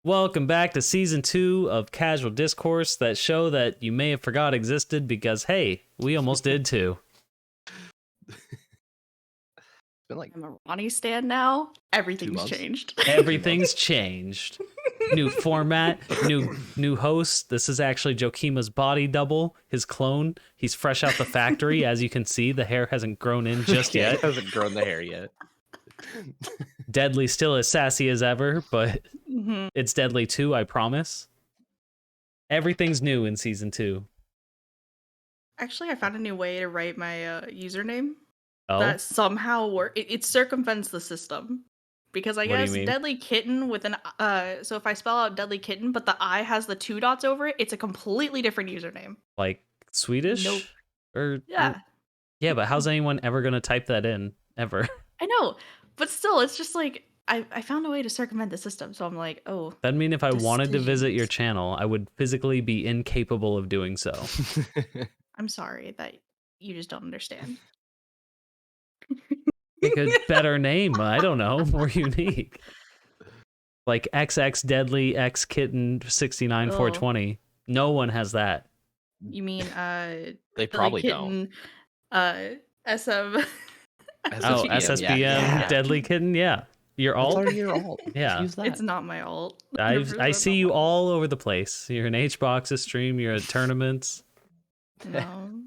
Welcome back to season 2 of Casual Discourse, that show that you may have forgot existed because, hey, we almost did too. Been like I'm a Ronnie stan now. Everything's months? changed. Everything's changed. New format, new host. This is actually Jokima's body double, his clone. He's fresh out the factory. As you can see, the hair hasn't grown in just Yeah, yet. it hasn't grown the hair yet. Deadly still as sassy as ever, but Mhm. it's Deadly too, I promise. Everything's new in season 2. Actually, I found a new way to write my username Oh, that somehow works. It circumvents the system. Because I What do you guess mean? Deadly Kitten with an so if I spell out Deadly Kitten but the I has the 2 dots over it, it's a completely different username. like Swedish? Nope. Or Yeah. Yeah, but how's anyone ever gonna type that in ever? I know. But still, it's just like I found a way to circumvent the system, so I'm like, oh. That'd mean if I wanted to visit your decisions. channel, I would physically be incapable of doing so. I'm sorry that you just don't understand. Make a better name. I don't know, more unique. Like XX Deadly X Kitten 69420. No one has that. You mean They Deadly probably don't. Kitten SM Oh, SSBM, SSBM yeah. Deadly Kitten. Yeah, your That's alt. already your alt. Yeah. Use that. It's not my alt. I 100% see not you my all over the place. You're in HBox's stream. You're at tournaments. alt. No.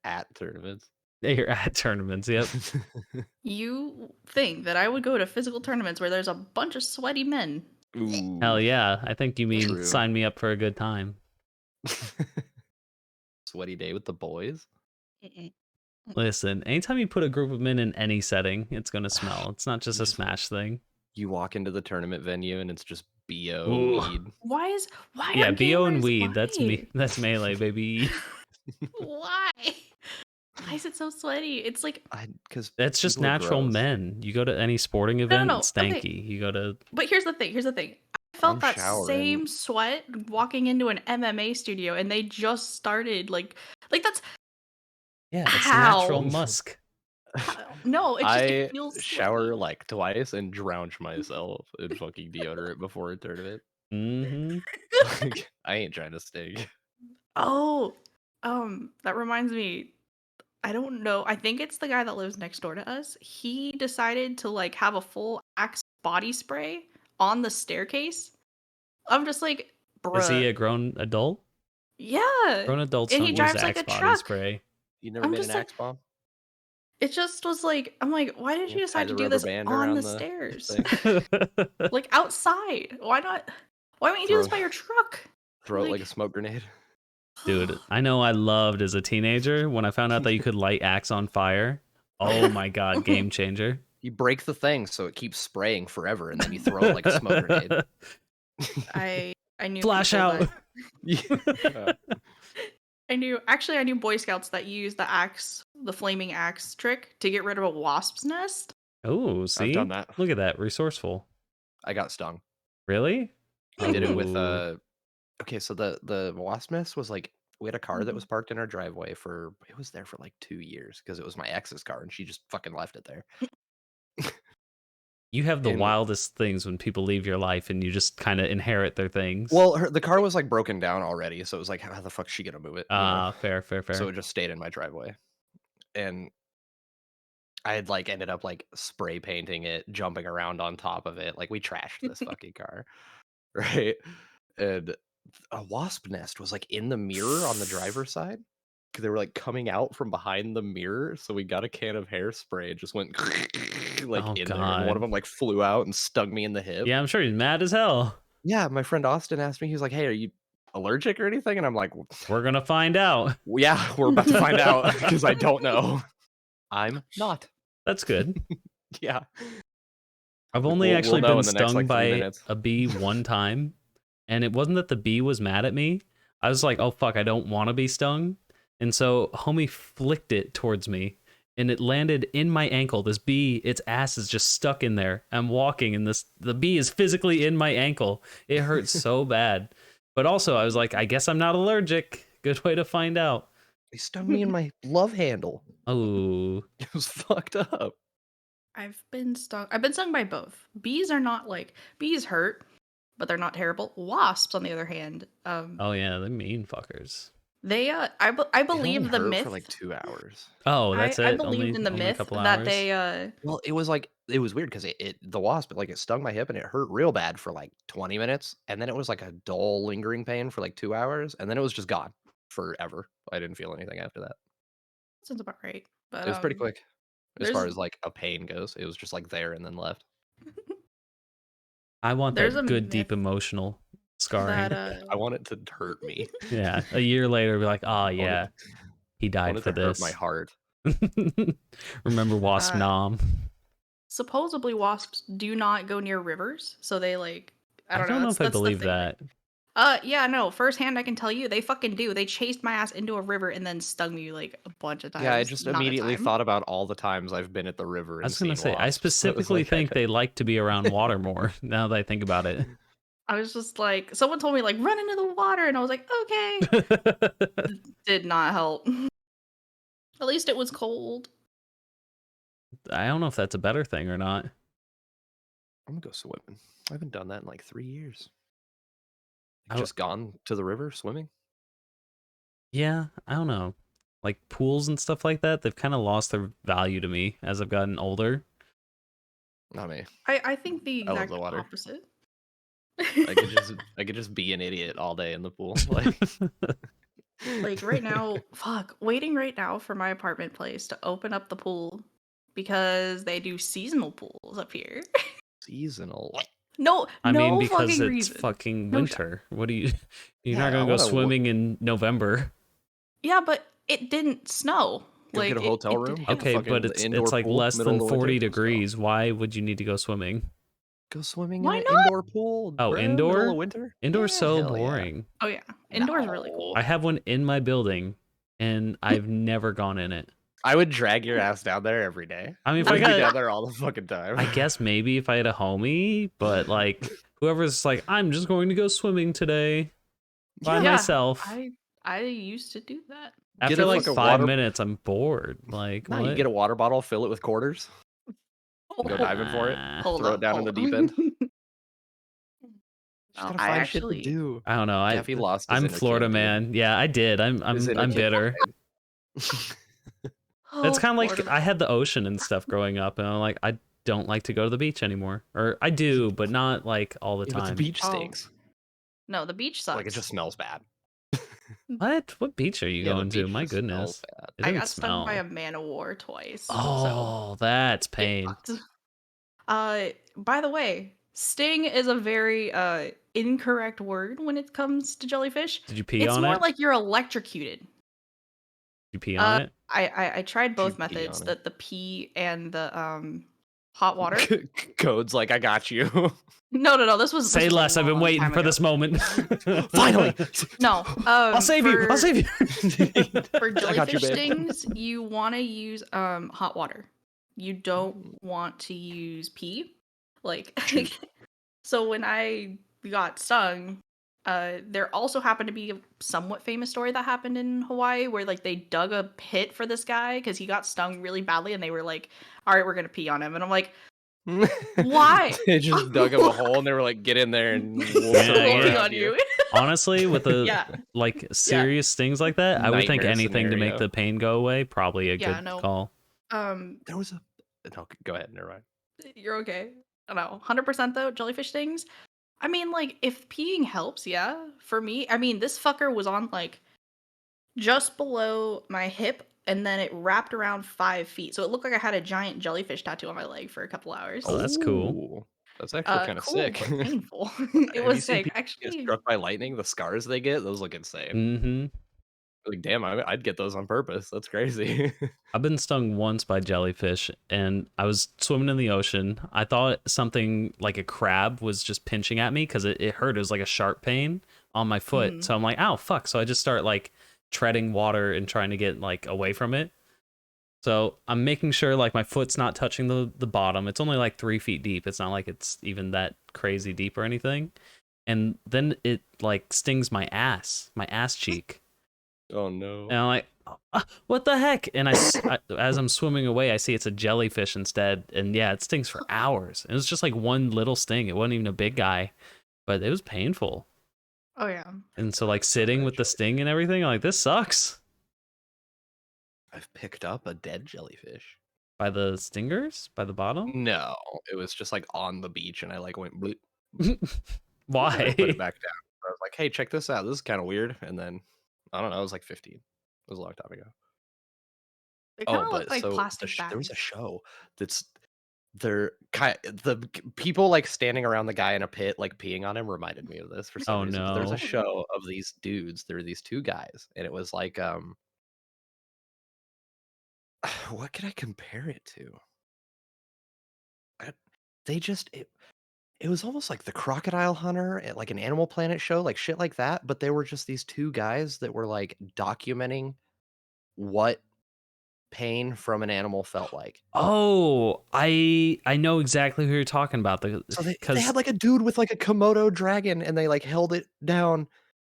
At tournaments. You're at tournaments. Yep. You think that I would go to physical tournaments where there's a bunch of sweaty men? Ooh. Hell yeah. I think you mean True. sign me up for a good time. Sweaty day with the boys. Listen, anytime you put a group of men in any setting, it's gonna smell. It's not just a Smash thing. You walk into the tournament venue and it's just BO Ooh. weed. Why Yeah, are BO and gamers weed. That's me. white? That's melee, baby. Why? Why is it so sweaty? It's like Because That's just natural men. You go to any sporting event, no, it's okay. stanky. You go to But here's the thing. I felt I'm that showering. same sweat walking into an MMA studio and they just started like that's it's how? natural musk. No, it feels shower sweaty. like twice and drench myself in fucking deodorant before a tournament. Mm-hmm. Like, I ain't trying to stink. Oh, that reminds me. I don't know. I think it's the guy that lives next door to us. He decided to like have a full Axe body spray on the staircase. I'm just like, bruh. Is he a grown adult? Yeah. Grown adults And don't he use drives like Axe a body truck. spray. You never I'm made just an like- axe bomb? It just was like, I'm like, why did you Tie decide the to do rubber this band on around the the stairs? thing. Like outside. Why not? Why don't you do this by your truck? Throw it like a smoke grenade. Dude, I know I loved as a teenager when I found out that you could light Axe on fire. Oh my god, game changer. You break the thing so it keeps spraying forever, and then you throw it like a smoke grenade. I knew Flash people out. that- I knew Boy Scouts that use the flaming axe trick to get rid of a wasp's nest. Oh, see? I've done that. Look at that, resourceful. I got stung. Really? I did it with Ooh. okay, so the wasp nest was like, we had a car that was parked in our driveway it was there for like 2 years because it was my ex's car and she just fucking left it there. You have the And- wildest things when people leave your life and you just kind of inherit their things. Well, the car was like broken down already, so it was like, how the fuck is she gonna move it? you know? Fair. So it just stayed in my driveway. And I had like ended up like spray painting it, jumping around on top of it. Like we trashed this fucking car. Right. And a wasp nest was like in the mirror on the driver's side. Cause they were like coming out from behind the mirror. So we got a can of hairspray and just went like Oh, in there. And one God. of them like flew out and stung me in the hip. Yeah, I'm sure he's mad as hell. Yeah, my friend Austin asked me, he was like, hey, are you allergic or anything? And I'm like, We're gonna find out. yeah, we're about to find out because I don't know. I'm not. That's good. Yeah. I've Like, only we'll actually know been in the next, stung like, 3 by minutes. a bee one time, and it wasn't that the bee was mad at me. I was like, oh fuck, I don't want to be stung. And so homie flicked it towards me, and it landed in my ankle. This bee, its ass is just stuck in there. I'm walking, and the bee is physically in my ankle. It hurts so bad. But also, I was like, I guess I'm not allergic. Good way to find out. They stung me in my love handle. Oh, It was fucked up. I've been stung by both. Bees are not like bees hurt, but they're not terrible. Wasps, on the other hand, Oh yeah, they mean fuckers. they I They only believe the hurt myth. for like 2 hours. Oh, that's I it. believed in the Only a myth couple that hours. they Well, it was weird because the wasp, like, it stung my hip and it hurt real bad for like 20 minutes, and then it was like a dull, lingering pain for like 2 hours, and then it was just gone forever. I didn't feel anything after that. sounds about right. But It was pretty quick as there's far as like a pain goes. It was just like there and then left. I want there's a that good, myth deep emotional scarring. that I want it to hurt me. Yeah, a year later, be like, oh I want yeah, it, he I died want it for to hurt my this. heart. Remember Wasp Uh, Nom? supposedly wasps do not go near rivers, so they like I don't know. know That's if I that's the believe thing. that. Yeah, no. Firsthand, I can tell you, they fucking do. They chased my ass into a river and then stung me like a bunch of times. Yeah, I just not a immediately time. thought about all the times I've been at the river I and was gonna seen say, I wasps. So it was specifically like, think they like to be around water more. Now that I think about it. I was just like, someone told me like run into the water, and I was like, okay. Did not help. At least it was cold. I don't know if that's a better thing or not. I'm gonna go swimming. I haven't done that in like 3 years. I- Just gone to the river swimming. Yeah, I don't know. Like pools and stuff like that, they've kind of lost their value to me as I've gotten older. Not me. I think the I love exact the water. opposite. I could just be an idiot all day in the pool. Like right now, fuck, waiting right now for my apartment place to open up the pool because they do seasonal pools up here. Seasonal. No, I mean, no because fucking it's reason. fucking No winter. What do you? You're Yeah, not I gonna go wanna swimming in November. Yeah, but it didn't snow. Go Like get a hotel it room. did Get the Okay, hail. but fucking indoor it's like pool, less middle than of the winter. 40 Let's go. degrees. Why would you need to go swimming? Go swimming Why in an not? indoor pool. Oh, bruh, indoor? Middle of winter. Indoor's Yeah, so hell yeah. boring. Oh yeah, indoors are really cool. I have one in my building, and I've never gone in it. I would drag your ass down there every day. I mean, if I'd I be got, down there all the fucking time. I guess maybe if I had a homie, but like whoever's like, I'm just going to go swimming today by Yeah, myself. I used to do that. Get After a like fucking 5 water- minutes, I'm bored. Like, No, what? you get a water bottle, fill it with quarters, go diving for it, Hold throw up, it down in the hold deep up. end. Just No, gotta I find shit to actually do. I don't know. Gaffy lost his I'm inner Florida champion. man. Yeah, I did. I'm His inner bitter. champion. It's kind of like Florida I had the ocean and stuff growing up, and I'm like, I don't like to go to the beach anymore, or I do, but not like all the Yeah, but the time. beach Oh. stinks. No, the beach sucks. Like, it just smells bad. What? What beach are you Yeah, the going to? beach My just smells goodness, bad. it I doesn't got smell. stung by a man of war twice. So Oh, that's it pain. sucked. By the way, sting is a very incorrect word when it comes to jellyfish. Did you pee It's on more it? like you're electrocuted. Did you pee on it? I tried both Did you pee methods, on it? the pee and the hot water. Code's like, I got you. No. This was Say this was a less. I've been long waiting time for ago. this moment. Finally. No, I'll save you. I'll save you. For I got you, jellyfish babe. stings, you want to use hot water. You don't want to use pee. Like, so when I got stung, there also happened to be a somewhat famous story that happened in Hawaii where like they dug a pit for this guy because he got stung really badly, and they were like, "All right, we're gonna pee on him," and I'm like, "Why?" They just dug him a hole and they were like, get in there and we'll Yeah, throw We'll it pee yeah. on you. Honestly, with the Yeah. like serious things like that, I would think Nightmare anything to make scenario. the pain go away. Probably a Yeah, good no. call. There was a... No, go ahead. Never mind. You're okay. I don't know. 100% though, jellyfish stings. I mean, like, if peeing helps, yeah. For me, I mean, this fucker was on like just below my hip, and then it wrapped around 5 feet, so it looked like I had a giant jellyfish tattoo on my leg for a couple hours. Oh, that's cool. Ooh, that's actually kind of Cool, sick. but painful. It Have you was seen sick. people get Actually, struck by lightning? The scars they get, those look insane. Mm-hmm. Like, damn, I'd get those on purpose. That's crazy. I've been stung once by jellyfish, and I was swimming in the ocean. I thought something like a crab was just pinching at me because it hurt. It was like a sharp pain on my foot. Mhm. So I'm like, ow, fuck. So I just start like treading water and trying to get like away from it. So I'm making sure like my foot's not touching the bottom. It's only like 3 feet deep. It's not like it's even that crazy deep or anything. And then it like stings my ass cheek. Oh no. And I'm like, what the heck? And as I'm swimming away, I see it's a jellyfish instead. And yeah, it stings for hours. And it was just like one little sting. It wasn't even a big guy. but it was painful. Oh yeah. And so like sitting with the sting and everything, I'm like, this sucks. I've picked up a dead jellyfish. By the stingers? By the bottom? No, it was just like on the beach, and I like went bloop, Why? put it back down. I was like, "Hey, check this out. This is kind of weird." And then I don't know. I was like 15. It was a long time ago. They Oh, kind of look but like so plastic there was a bags. show that's people like standing around the guy in a pit like peeing on him reminded me of this for some Oh reason. But there's a no. show of these dudes. There were these two guys, and it was like what can I compare it to? I, they just it was almost like the Crocodile Hunter at like an Animal Planet show, like shit like that. But they were just these two guys that were like documenting what pain from an animal felt like. Oh, I know exactly who you're talking about. So they Because had like a dude with like a Komodo dragon, and they like held it down,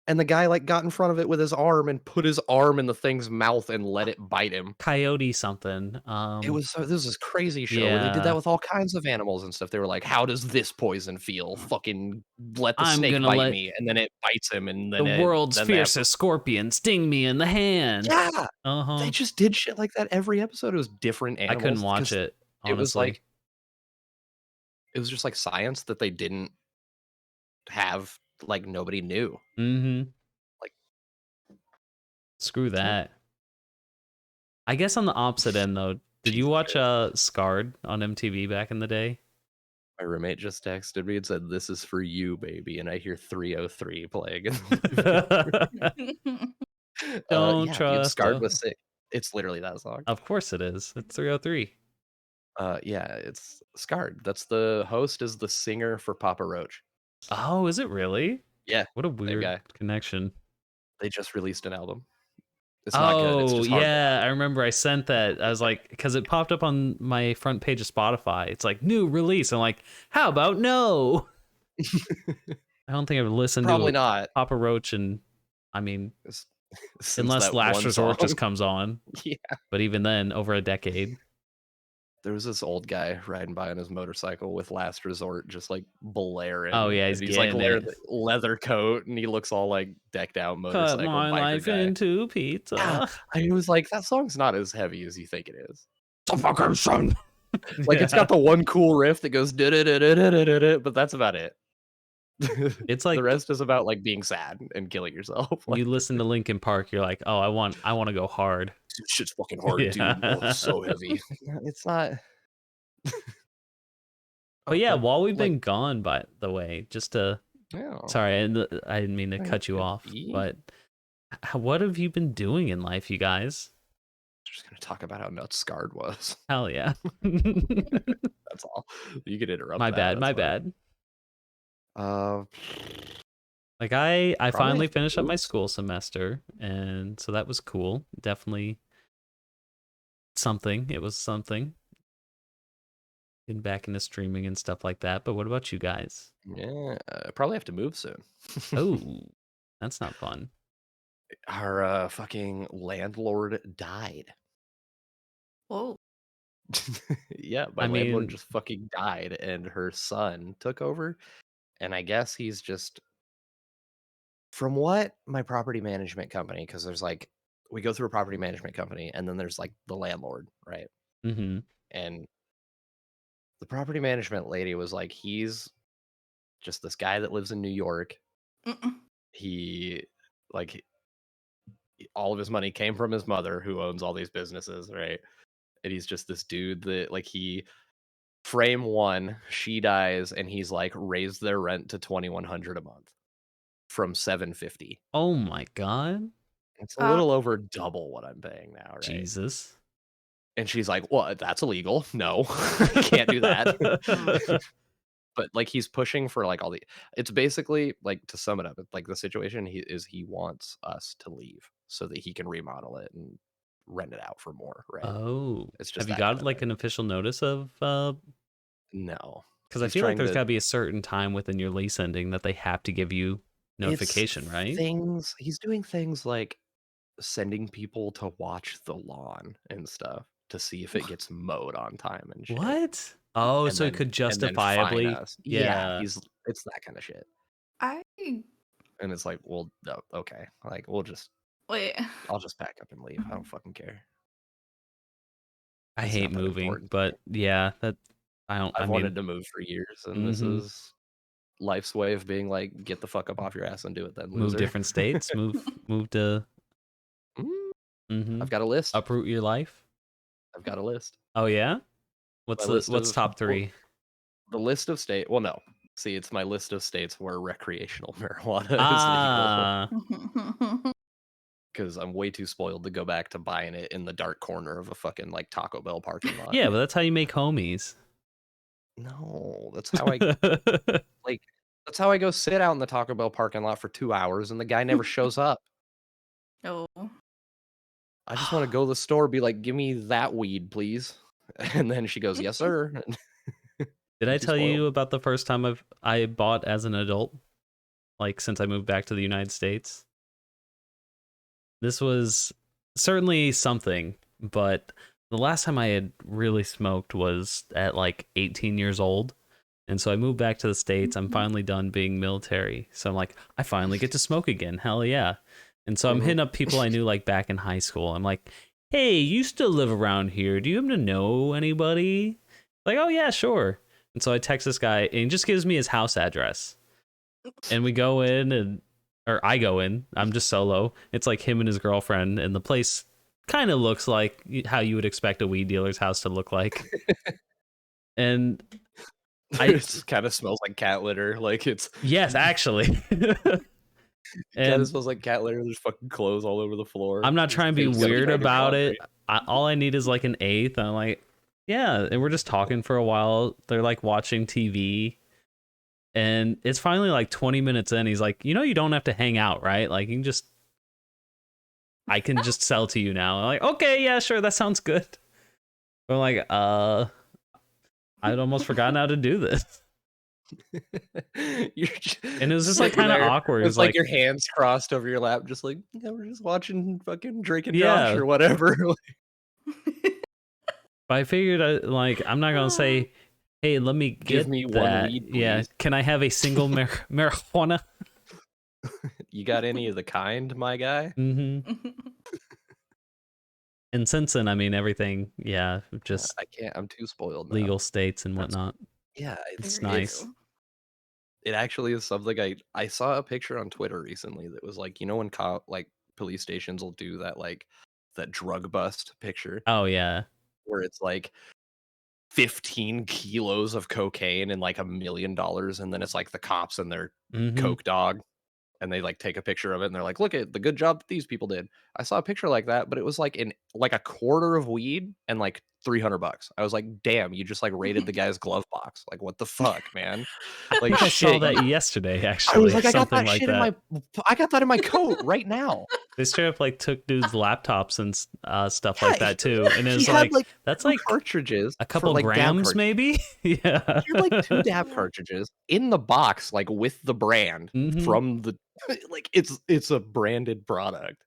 and the guy like got in front of it with his arm and put his arm in the thing's mouth and let it bite him. coyote something. It was this was this crazy show where they did that Yeah. with all kinds of animals and stuff. They were like, "How does this poison feel? Fucking let the I'm snake gonna bite let me," and then it bites him, and the world's then they have fiercest scorpion sting me in the hand. yeah, they Uh-huh. just did shit like that every episode. It was different I couldn't animals watch because it, it was honestly. like it was just like science that they didn't have, like nobody knew. Mm-hmm. Like, Screw yeah, that. I guess on the opposite end though, did you Jesus watch Christ. Scarred on MTV back in the day? My roommate just texted me and said, "This is for you, baby," and I hear 303 playing in the living room. Don't Yeah, dude, trust Scarred a... was sick. It's literally that song. Of course it is. It's 303. Yeah, it's Scarred. That's the host is the singer for Papa Roach. Oh, is it really? Yeah, What a same weird guy. connection. They just released an album. It's not good. It's Oh, just hard yeah, rock. I remember I sent that. I was like, because it popped up on my front page of Spotify. It's like, new release. I'm like, how about no? I don't think I've listened Probably to not. Papa Roach and, I mean, Since unless that Last one Resort song. just comes on. Yeah. But even then, over a decade. There was this old guy riding by on his motorcycle with Last Resort just like blaring. Oh, yeah, he's And he's like getting wearing it. the leather coat and he looks all like decked out Cut motorcycle my biker life guy. into pizza. Yeah, I was like, that song's not as heavy as you think it is. Suffocation. Like it's got the one cool riff that goes da-da-da-da-da-da-da, but that's about it. It's The like rest is about like being sad and killing yourself. Like you listen to Linkin Park, you're like, oh, I want to go hard. this shit's fucking hard, dude. Oh, it's so heavy. It's not. But yeah, But while we've like, been gone, by the way, just to yeah, sorry, I didn't mean to cut you off, but what have you been doing in life, you guys? just gonna talk about how nuts Scarred was. Hell yeah. That's all. You can interrupt. My that, bad, that's my fine. bad. Like I Probably finally have to finished up my move. school semester, and so that was cool. Definitely something. It was something. Getting back into streaming and stuff like that. But what about you guys? Yeah, I probably have to move soon. Oh, that's not fun. Our fucking landlord died. Whoa. Yeah, my I landlord mean, just fucking died, and her son took over. And I guess he's just from what my property management company, because there's like we go through a property management company, and then there's like the landlord, right? mm-hmm. And the property management lady was like, he's just this guy that lives in New York. Mm-mm. He like all of his money came from his mother, who owns all these businesses, right? And he's just this dude that like he frame one, she dies, and he's like raised their rent to $2,100 a month from $750. Oh my god. It's a Uh, little over double what I'm paying now, right? Jesus. And she's like, "Well, that's illegal. No, can't do that." But like he's pushing for like all the it's basically like to sum it up, like the situation he wants us to leave so that he can remodel it and rent it out for more, right? Oh. It's just Have you that kind got of like thing. an official notice of No. because I He's feel like trying there's to gotta be a certain time within your lease ending that they have to give you it's notification, right? things he's doing things like sending people to watch the lawn and stuff to see if it gets mowed on time and shit. What? Oh, so it could And then fine justifiably us. Yeah, yeah. it's that kind of shit. I And it's like, well, no, okay, like wait. I'll just pack up and leave. I don't fucking care. I It's hate not that moving, important to me. but yeah, that I don't. I I've mean, wanted to move for years, and this hmm is life's way of being like, get the fuck up off your ass and do it then, move loser. different states, move to Mm, hmm I've got a list. uproot your life. I've got a list. Oh yeah, My list what's of top well, three? the list of state. Well, no. See, it's my list of states where recreational marijuana is legal. Ah, Because I'm way too spoiled to go back to buying it in the dark corner of a fucking like Taco Bell parking lot. yeah, but that's how you make homies. No, that's how I like. That's how I go sit out in the Taco Bell parking lot for 2 hours, and the guy never shows up. No. I just want to go to the store, be like, "Give me that weed, please," and then she goes, "Yes, sir." Did I'm I too tell spoiled. you about the first time I bought as an adult? Like since I moved back to the United States? This was certainly something, but the last time I had really smoked was at like 18 years old. And so I moved back to the States. I'm finally done being military. So I'm like, I finally get to smoke again. Hell yeah. And so I'm Mhm. hitting up people I knew like back in high school. I'm like, hey, you still live around here. Do you happen to know anybody? Like, oh yeah, sure. And so I text this guy and he just gives me his house address. And we go in or I go in. I'm just solo. It's like him and his girlfriend, and the place kind of looks like how you would expect a weed dealer's house to look like. And I It kind of smells like cat litter. Like it's yes, actually. kind of And smells like cat litter. There's fucking clothes all over the floor. I'm not His trying to be face gotta weird try to do about laundry. it. All I need is like an eighth. I'm like, yeah, and we're just talking for a while. They're like watching TV. And it's finally like 20 minutes in. He's like, you don't have to hang out, right? Like, I can just sell to you now. I'm like, okay, yeah, sure, that sounds good. I'm like, I'd almost forgotten how to do this. You're just And it was just like sitting kind of there awkward. It with was like like, your hands crossed over your lap, just like, yeah, we're just watching fucking Drake and Josh yeah. or whatever. But I figured, I'm not going to say, hey, let me Give get me one that. weed, Yeah. please. Can I have a single marijuana? You got any of the kind, my guy? Mm-hmm. And since then, I mean, everything, yeah, just I can't. I'm too spoiled now. legal states and That's whatnot. yeah. It's Very nice. true. It actually is something I saw a picture on Twitter recently that was like, when like police stations will do that like that drug bust picture Oh, yeah. where it's like 15 kilos of cocaine and like $1 million, and then it's like the cops and their Mm-hmm. coke dog, and they like take a picture of it and they're like, look at the good job that these people did. I saw a picture like that, but it was like in like a quarter of weed and like $300. I was like, damn, you just like raided the guy's glove box. Like, what the fuck, man? I Like, think I saw shit. that yesterday, I actually, was or like, I got something that like shit in that. I got that in my coat right now. They straight up like took dudes' laptops and stuff Yeah, like that too, and it he was had like like that's 2 like cartridges a for couple like dab grams, cartridges. maybe. Yeah. He had like 2 dab cartridges in the box, like with the brand Mhm. from the like it's a branded product.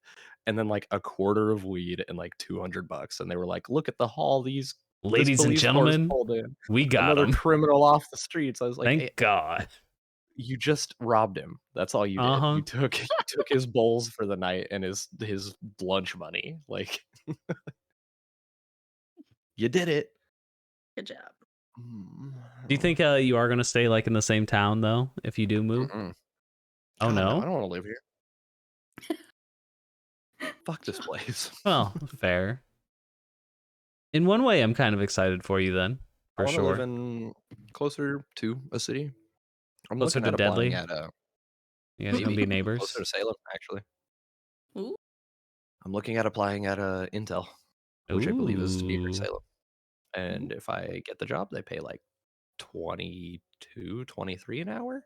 And then like a quarter of weed and like $200. And they were like, look at the haul this Ladies and police force gentlemen, pulled in. we got Another him. criminal off the streets. I was like, Thank God. you just robbed him. That's all you did. Uh-huh. You took his bowls for the night and his lunch money. Like you did it. Good job. Do you think you are going to stay like in the same town though if you do move? Mm-mm. Oh God, no, I no. don't want to live here. Fuck this place. Well, fair. In one way I'm kind of excited for you then, I for want to live sure. in closer to a city. I'm Closer looking to at applying Deadly. at You guys going to maybe be closer neighbors? to Salem. Actually, Ooh. I'm looking at applying at Intel, which I believe is near Ooh. Salem. And if I get the job, they pay like 22, 23 an hour.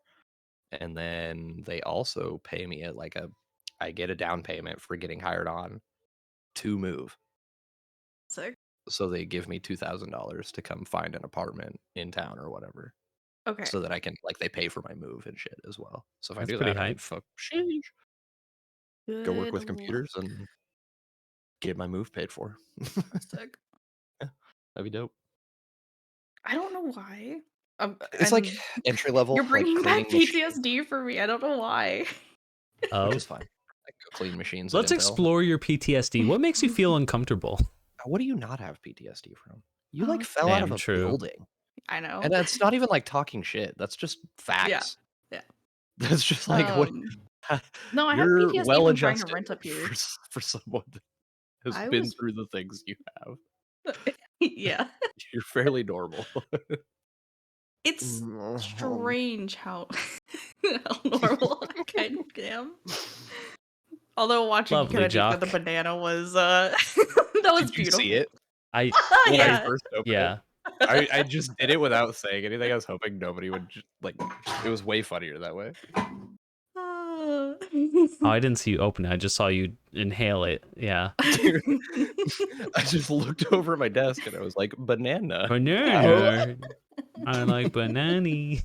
And then they also pay me at like I get a down payment for getting hired on to move. Sick. So they give me $2,000 to come find an apartment in town or whatever, Okay. so that I can like they pay for my move and shit as well. So if I That's do pretty that, I hype. sheesh, go work Good with luck. computers and get my move paid for. That's sick. Yeah, that'd be dope. I don't know why. It's like And entry level, you're like bringing back cleaning machine, PTSD for me. I don't know why. which Oh, is fine. Like go clean machines at let's Intel. explore your PTSD. What makes you feel uncomfortable? What do you not have PTSD from? You Oh, like let's fell out of Damn a true. building, I know. and that's not even like talking shit. That's just Yeah. facts. Yeah. That's just like what No, I have you're PTSD well from trying to adjusted rent up here. for someone that has I been was through the things you have. yeah. You're fairly normal. It's strange how how normal I kind of am. Although watching Lovely, Kennedy for the Jock. banana was that was Did you see beautiful. it I when I Yeah. first opened it? yeah. I just did it without saying anything. I was hoping nobody would like. It was way funnier that way. Oh, I didn't see you open it. I just saw you inhale it. Yeah. Dude, I just looked over at my desk and I was like, banana. Ow. Banana. I like banana.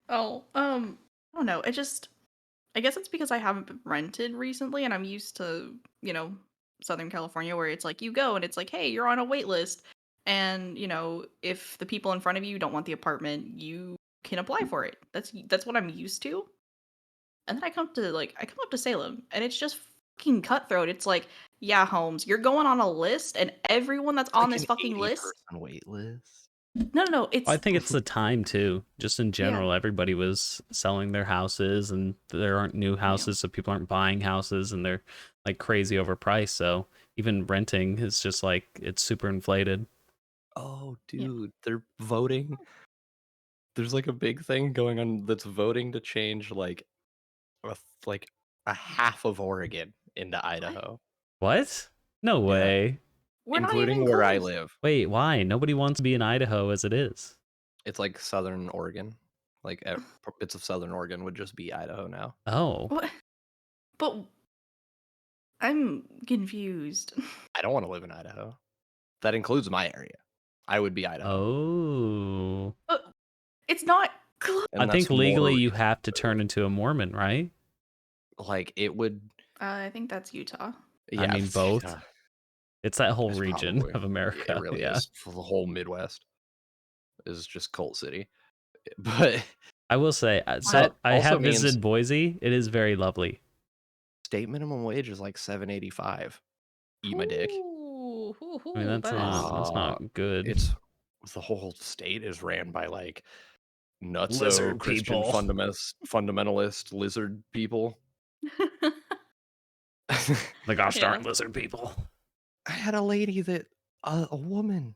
Oh, I don't know. I guess it's because I haven't been rented recently and I'm used to, Southern California where it's like you go and it's like, hey, you're on a wait list. And, if the people in front of you don't want the apartment, you can apply for it. That's what I'm used to. And then I come up to Salem and it's just fucking cutthroat. It's like, yeah, Holmes, you're going on a list and everyone that's It's on like this an fucking 80 list. person wait list. No, I it's think it's the time too. Just in yeah. general, everybody was selling their houses and there aren't new houses, so people aren't buying houses and they're like crazy overpriced. So even renting is just like it's super inflated. Oh, Yeah. dude, they're voting. There's like a big thing going on that's voting to change like a half of Oregon into Idaho. What? No Yeah, way. We're not including even where I close. live. Wait, why? Nobody wants to be in Idaho as it is. It's like Southern Oregon. Like bits of Southern Oregon would just be Idaho now. Oh. What? But I'm confused. I don't want to live in Idaho. That includes my area. I would be Idaho. Oh. But it's not close. I And think that's more legally you reason have to to turn into a Mormon, right? like it would. I think that's Utah. I Yeah, mean both. It's that whole it's region probably. of It America. really Yeah. is. For the whole Midwest is just cult city. But I will say, that so I also have means visited Boise. It is very lovely. state minimum wage is like $7.85. Eat my dick. I mean, that's That is not good. It's the whole state is ran by like nutso Lizard Christian people. fundamentalist lizard people. The gosh darn Yeah. lizard people. I had a lady that a woman.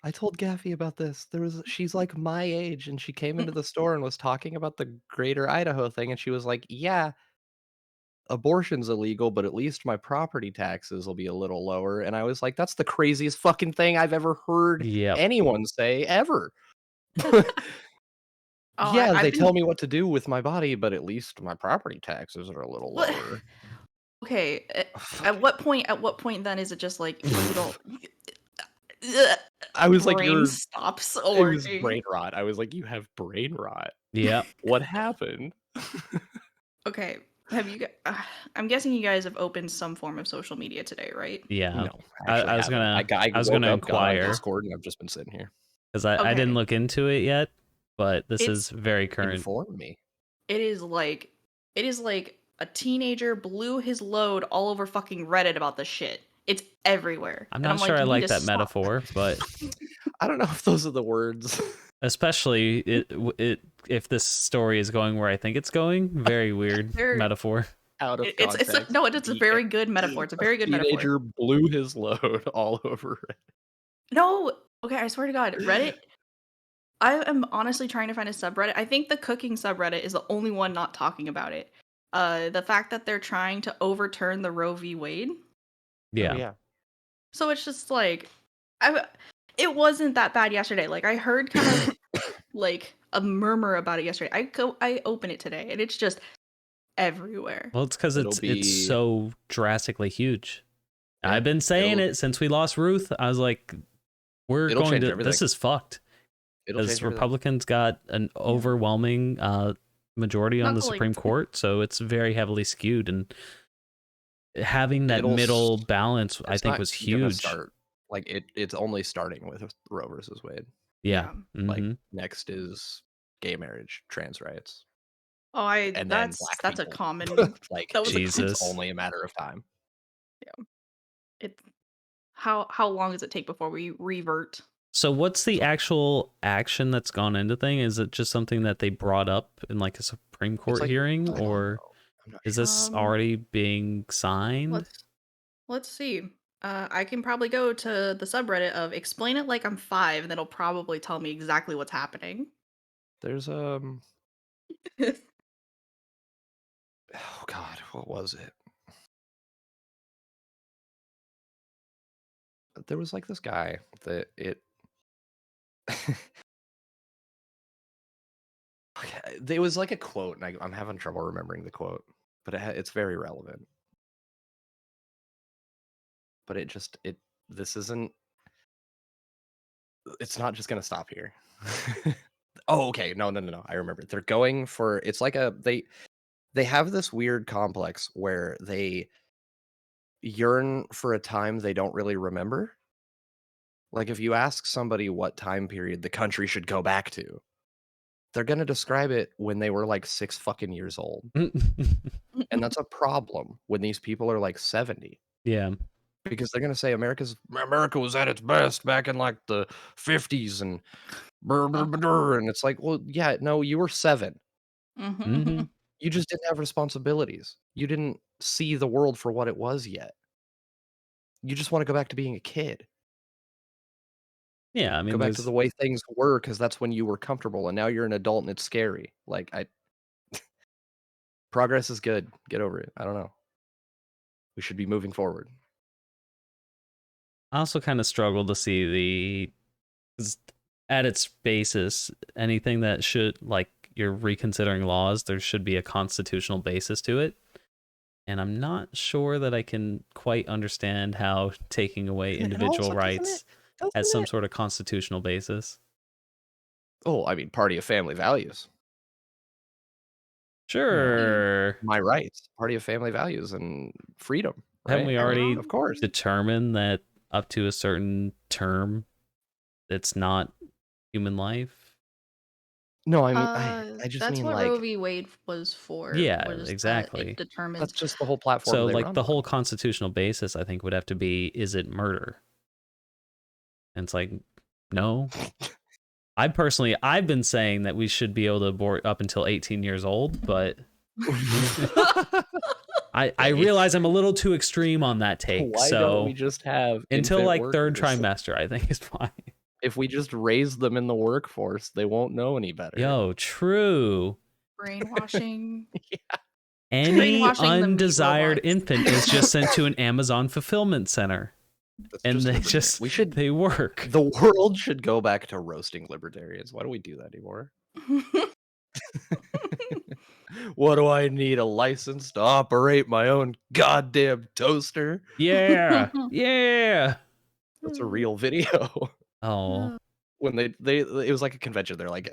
I told Gaffy about this. She's like my age, and she came into the store and was talking about the Greater Idaho thing, and she was like, "Yeah, abortion's illegal, but at least my property taxes will be a little lower." And I was like, "That's the craziest fucking thing I've ever heard Yep. anyone say ever." Oh, Yeah, I've they been tell me what to do with my body, but at least my property taxes are a little what? lower. Okay. Fuck. At what point then is it just like you don't I was like, brain stops it was working? brain rot. I was like, you have brain rot. Yep. What happened? Okay. Have you I'm guessing you guys have opened some form of social media today, right? Yeah. No, actually I was haven't. gonna I I was woke gonna up, got on inquire Discord, and I've just been sitting here. because I didn't Okay. look into it yet, but this It's is very current. Inform me. it is like a teenager blew his load all over fucking Reddit about this shit. It's everywhere. I'm And I'm not sure like, I you need like to that stop. metaphor, but I don't know if those are the words. especially if this story is going where I think it's going, very weird There metaphor. Out of it's context. no, it's a very good metaphor. It's a very good metaphor. Teenager blew his load all over it. No, okay, I swear to God, Reddit. I am honestly trying to find a subreddit. I think the cooking subreddit is the only one not talking about it. The fact that they're trying to overturn the Roe v. Wade. Yeah. Oh, yeah. So it's just like, it wasn't that bad yesterday. Like I heard kind of like a murmur about it yesterday. I open it today and it's just everywhere. Well, it's because It'll it's be- so drastically huge. Yeah, I've been saying it'll- it since we lost Ruth. I was like, we're It'll going change to. everything. This is fucked. It'll Because change everything. Republicans got an overwhelming majority on Not the to, like- Supreme Court, so it's very heavily skewed, and having that It'll middle s- balance, I It's think, not was gonna huge. start. Like it's only starting with Roe versus Wade. Yeah. Like Mm-hmm. next is gay marriage, trans rights, Oh, I and then that's black that's a people. common. Like That was a it's Jesus. only a matter of time. yeah. It how long does it take before we revert? So what's the actual action that's gone into thing? Is it just something that they brought up in like a Supreme It's Court like hearing, I don't or know. I'm not is sure. this already being signed? Let's see. I can probably go to the subreddit of explain it like I'm 5, and it'll probably tell me exactly what's happening. There's oh god, what was it? There was like this guy that it okay, there was like a quote, and I'm having trouble remembering the quote, but it's very relevant. But it this isn't. It's not just gonna stop here. Oh, okay. No, no, no, no. I remember. They're going for. It's like they have this weird complex where they yearn for a time they don't really remember. Like if you ask somebody what time period the country should go back to, they're gonna describe it when they were like 6 fucking years old. And that's a problem when these people are like 70 Yeah. because they're gonna say America was at its best back in like the 50s and and it's like, well, yeah, no, you were 7. Mm-hmm. You just didn't have responsibilities. You didn't see the world for what it was yet. You just wanna go back to being a kid. Yeah, I Go mean, back to the there's way things were because that's when you were comfortable, and now you're an adult and it's scary. Like, I progress is good. Get over it. I don't know. We should be moving forward. I also kind of struggle to see 'cause at its basis, anything that should, like, you're reconsidering laws, there should be a constitutional basis to it. And I'm not sure that I can quite understand how taking away And individual also, rights has doesn't some it sort of constitutional basis. oh, I mean, party of family values. Sure. My rights, party of family values and freedom, Haven't right? we Like, already of course. determined that up to a certain term, it's not human life? No, I mean, I just That's mean, what Roe like, v. Wade was for. Yeah, Was that it exactly. that's determined? just the whole platform So, they like, run the on. whole constitutional basis, I think, would have to be, is it murder? And it's like, no. I've been saying that we should be able to abort up until 18 years old, but I Okay. realize I'm a little too extreme on that take. Why don't we So just have until infant like third workers? trimester, I think is fine. If we just raise them in the workforce, they won't know any better. Yo, true. Brainwashing. Any Brainwashing the meat undesired robots. infant is just sent to an Amazon fulfillment center, That's and they libertarian. they work. The world should go back to roasting libertarians. Why don't we do that anymore? What do I need a license to operate my own goddamn toaster? Yeah, yeah. That's a real video. Oh, When they it was like a convention. They're like,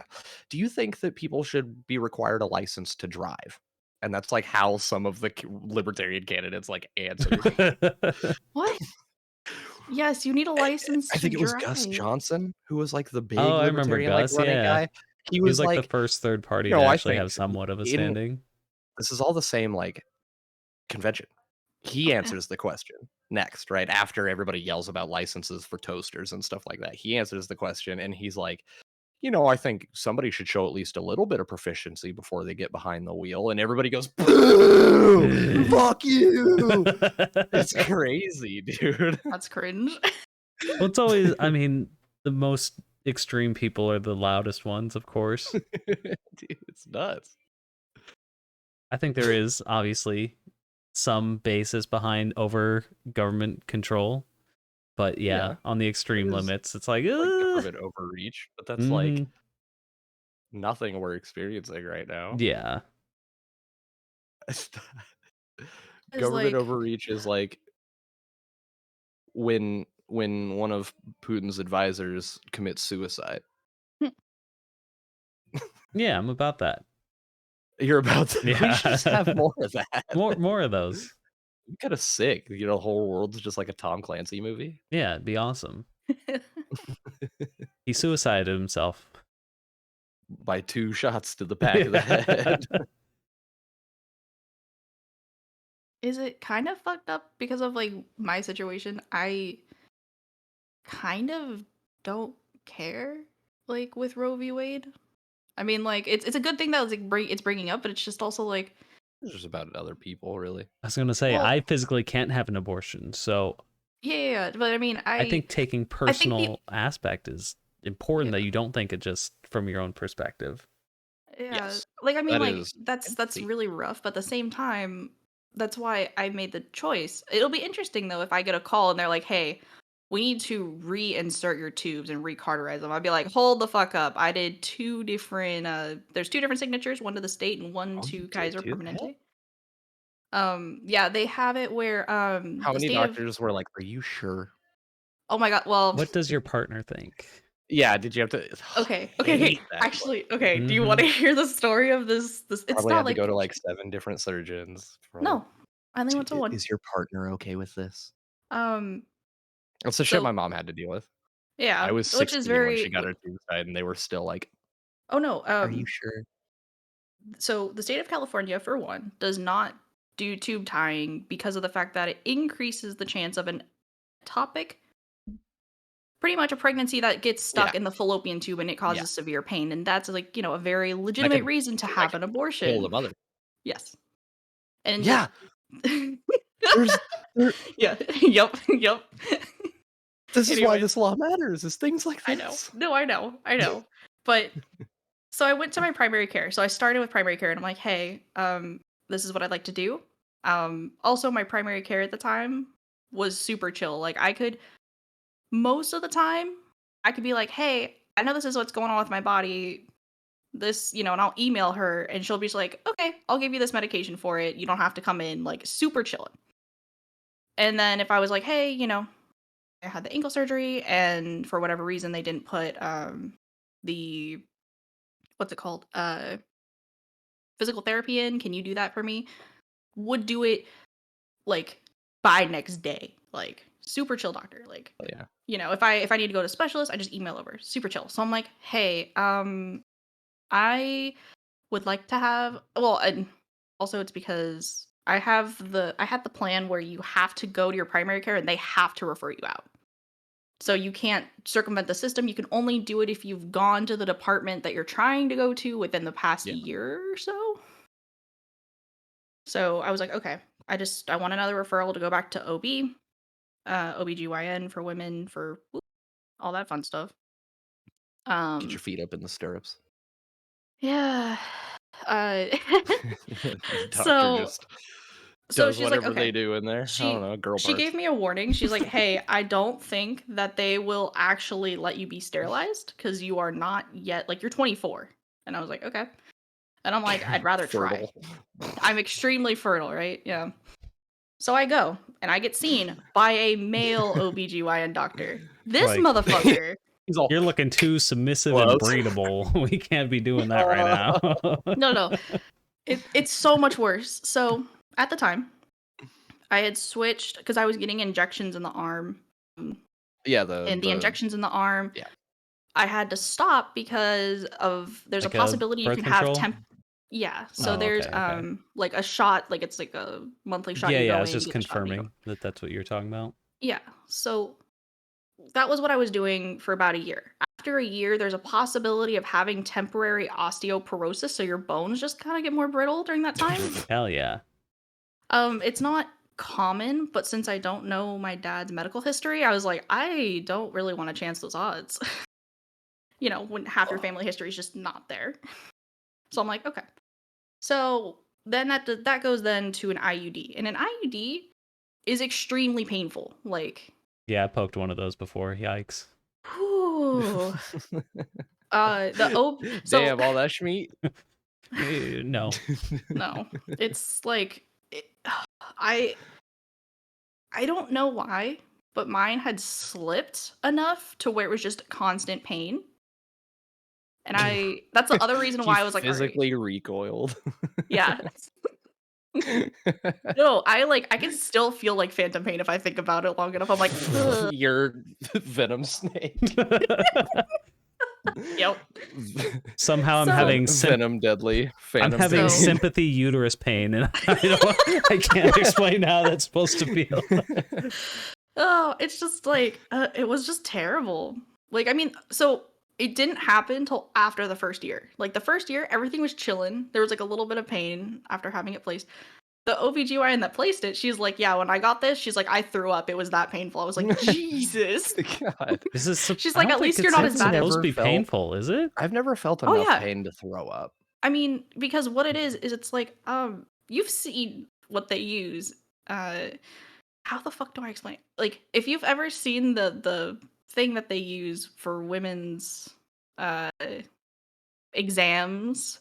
"Do you think that people should be required a license to drive?" And that's like how some of the libertarian candidates like answered. What? Yes, you need a license I to think it was drive. Gus Johnson who was like the big oh, I remember libertarian like Gus. running Yeah, guy. He he was was like the like, first third party you to know, I actually think have somewhat of a in standing. this is all the same like convention. He Okay. answers the question next, right after everybody yells about licenses for toasters and stuff like that. He answers the question and he's like, you know, I think somebody should show at least a little bit of proficiency before they get behind the wheel. And everybody goes, boo! Fuck you! It's crazy, dude. That's cringe. Well, it's always, I mean, the most extreme people are the loudest ones, of course. Dude, it's nuts. I think there is obviously some basis behind over government control, but yeah, on the extreme It is, limits, it's like, like government overreach, but that's like nothing we're experiencing right now. yeah. Government like overreach is like when one of Putin's advisors commits suicide. Yeah, I'm about that. You're about to, we Yeah. should just have more of that. More of those. Kind of sick. You know, the whole world's just like a Tom Clancy movie. Yeah, it'd be awesome. He suicided himself. by 2 shots to the back of the head. Is it kind of fucked up because of like my situation? I kind of don't care like with Roe v. Wade. I mean, like it's a good thing that it's bringing up, but it's just also like It's just about other people, really. I was gonna say Well- I physically can't have an abortion, so yeah. But I mean, I think taking I think personal aspect is important Yeah. that you don't think it just from your own perspective. yeah, Yes, like I mean, that like is that's empathy. really rough. But at the same time, that's why I made the choice. It'll be interesting though if I get a call and they're like, "Hey, we need to reinsert your tubes and recauterize them." I'd be like, "Hold the fuck up! I did 2 different. There's 2 different signatures, one to the state and one Oh, you to did Kaiser do that? Permanente." Yeah, they have it where How the many state of doctors were like, "Are you sure?" oh my god, well, What does your partner think? Yeah, did you have to okay, I okay, hate that actually, question. okay. Do you want to hear the story of this? It's Probably not had to like go to, like, 7 different surgeons for, like, no, I only went to one. Is your partner okay with this?" Um, That's the shit so my mom had to deal with. I yeah, was which is 16 when she very. got her tubes tied, and they were still like, Oh no, "Are you sure?" so the state of California, for one, does not do tube tying because of the fact that it increases the chance of an ectopic, pretty much a pregnancy that gets stuck Yeah, in the fallopian tube and it yeah. causes severe pain, and that's like a very That legitimate could reason to that have could an kill the abortion. mother. Yes, and Yeah, there's there yeah, yep, yep. this is why Anyways, this law matters, is things like I know. this. No, I know. But so I went to my primary care. So I started with primary care and I'm like, hey, this is what I'd like to do. Also my primary care at the time was super chill. Like I could most of the time I could be like, hey, I know this is what's going on with my body. This, and I'll email her and she'll be just like, okay, I'll give you this medication for it. You don't have to come in, like super chilling. And then if I was like, hey, I had the ankle surgery and for whatever reason they didn't put the what's it called? Physical therapy in. Can you do that for me? Would do it like by next day. Like super chill doctor. Like, Oh, yeah. if I need to go to specialist, I just email over. Super chill. So I'm like, hey, I would like to have and also it's because I had the plan where you have to go to your primary care and they have to refer you out. So you can't circumvent the system. You can only do it if you've gone to the department that you're trying to go to within the past Yeah. year or so. So I was like, okay, I want another referral to go back to OB, OBGYN for women, for all that fun stuff. Get your feet up in the stirrups. Yeah. Uh, The doctor so just so does she's like, whatever they okay. do in there. I don't know, girl She parts. gave me a warning. She's like, hey, I don't think that they will actually let you be sterilized because you are not yet like you're 24. And I was like, okay. And I'm like, I'd rather try. Fertile. I'm extremely fertile, right? Yeah. So I go and I get seen by a male OBGYN doctor. This Like- motherfucker. He's all You're looking too submissive Close. and breedable. We can't be doing that right now. No. It's so much worse. So at the time, I had switched because I was getting injections in the arm. Yeah, And the injections in the arm, yeah. I had to stop because of there's Like a a possibility you birth can control? have yeah. So Oh, there's okay. like a shot, like it's like a monthly shot. Yeah, you yeah. go I was in, just get the shot, and you go. confirming that that's what you're talking about. Yeah. So that was what I was doing for about a year. After a year, there's a possibility of having temporary osteoporosis, so your bones just kind of get more brittle during that time. Hell yeah. It's not common, but since I don't know my dad's medical history, I was like, I don't really want to chance those odds. When half your family history is just not there. So I'm like, okay. So then that goes then to an IUD, and an IUD is extremely painful. Like, Yeah, I poked one of those before. Yikes. whew. They have all that schmeat. No. No, it's like I don't know why, but mine had slipped enough to where it was just constant pain. And that's the other reason why I was like, all right. Physically recoiled. Yeah. No, I can still feel like phantom pain if I think about it long enough. I'm like, ugh. Your venom snake. Yep. Somehow I'm So- having Venom deadly. I'm Phantom having So- sympathy uterus pain, and I can't explain how that's supposed to feel. Oh, it's just like it was just terrible. Like, I mean, so it didn't happen until after the first year. Like the first year, everything was chilling. There was like a little bit of pain after having it placed. The OBGYN that placed it, she's like, yeah, when I got this, she's like, I threw up. It was that painful. I was like, Jesus. God. This is She's I like, don't at least think you're it's not as bad as supposed to Never be felt- painful, is it? I've never felt Oh, enough yeah. pain to throw up. I mean, because what it is it's like, you've seen what they use. How the fuck do I explain it? Like, if you've ever seen the thing that they use for women's exams,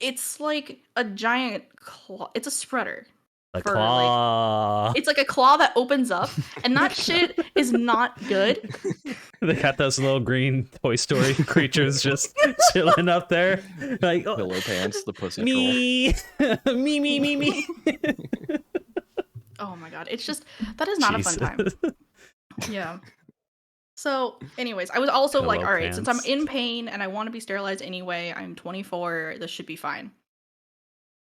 it's like a giant claw. It's a spreader. A for, claw. It's like a claw that opens up, and that shit is not good. They got those little green Toy Story creatures just chilling up there, like oh, Pillow pants, the pussy troll. me, me. Oh my god, it's just that is not a fun time. Yeah. So, anyways, I was also like, Pillow all right, since I'm pants. in pain and I want to be sterilized anyway, I'm 24, this should be fine.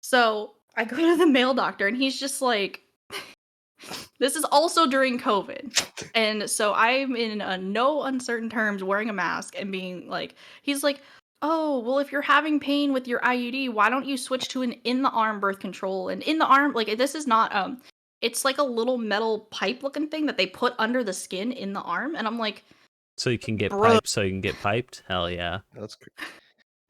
So, I go to the male doctor and he's just like, this is also during COVID. And so I'm in no uncertain terms wearing a mask and being like, he's like, oh, well, if you're having pain with your IUD, why don't you switch to an in the arm birth control? And in the arm, like, this is not, it's like a little metal pipe looking thing that they put under the skin in the arm. And I'm like, So you can get Bro. piped. So you can get piped. Hell yeah. That's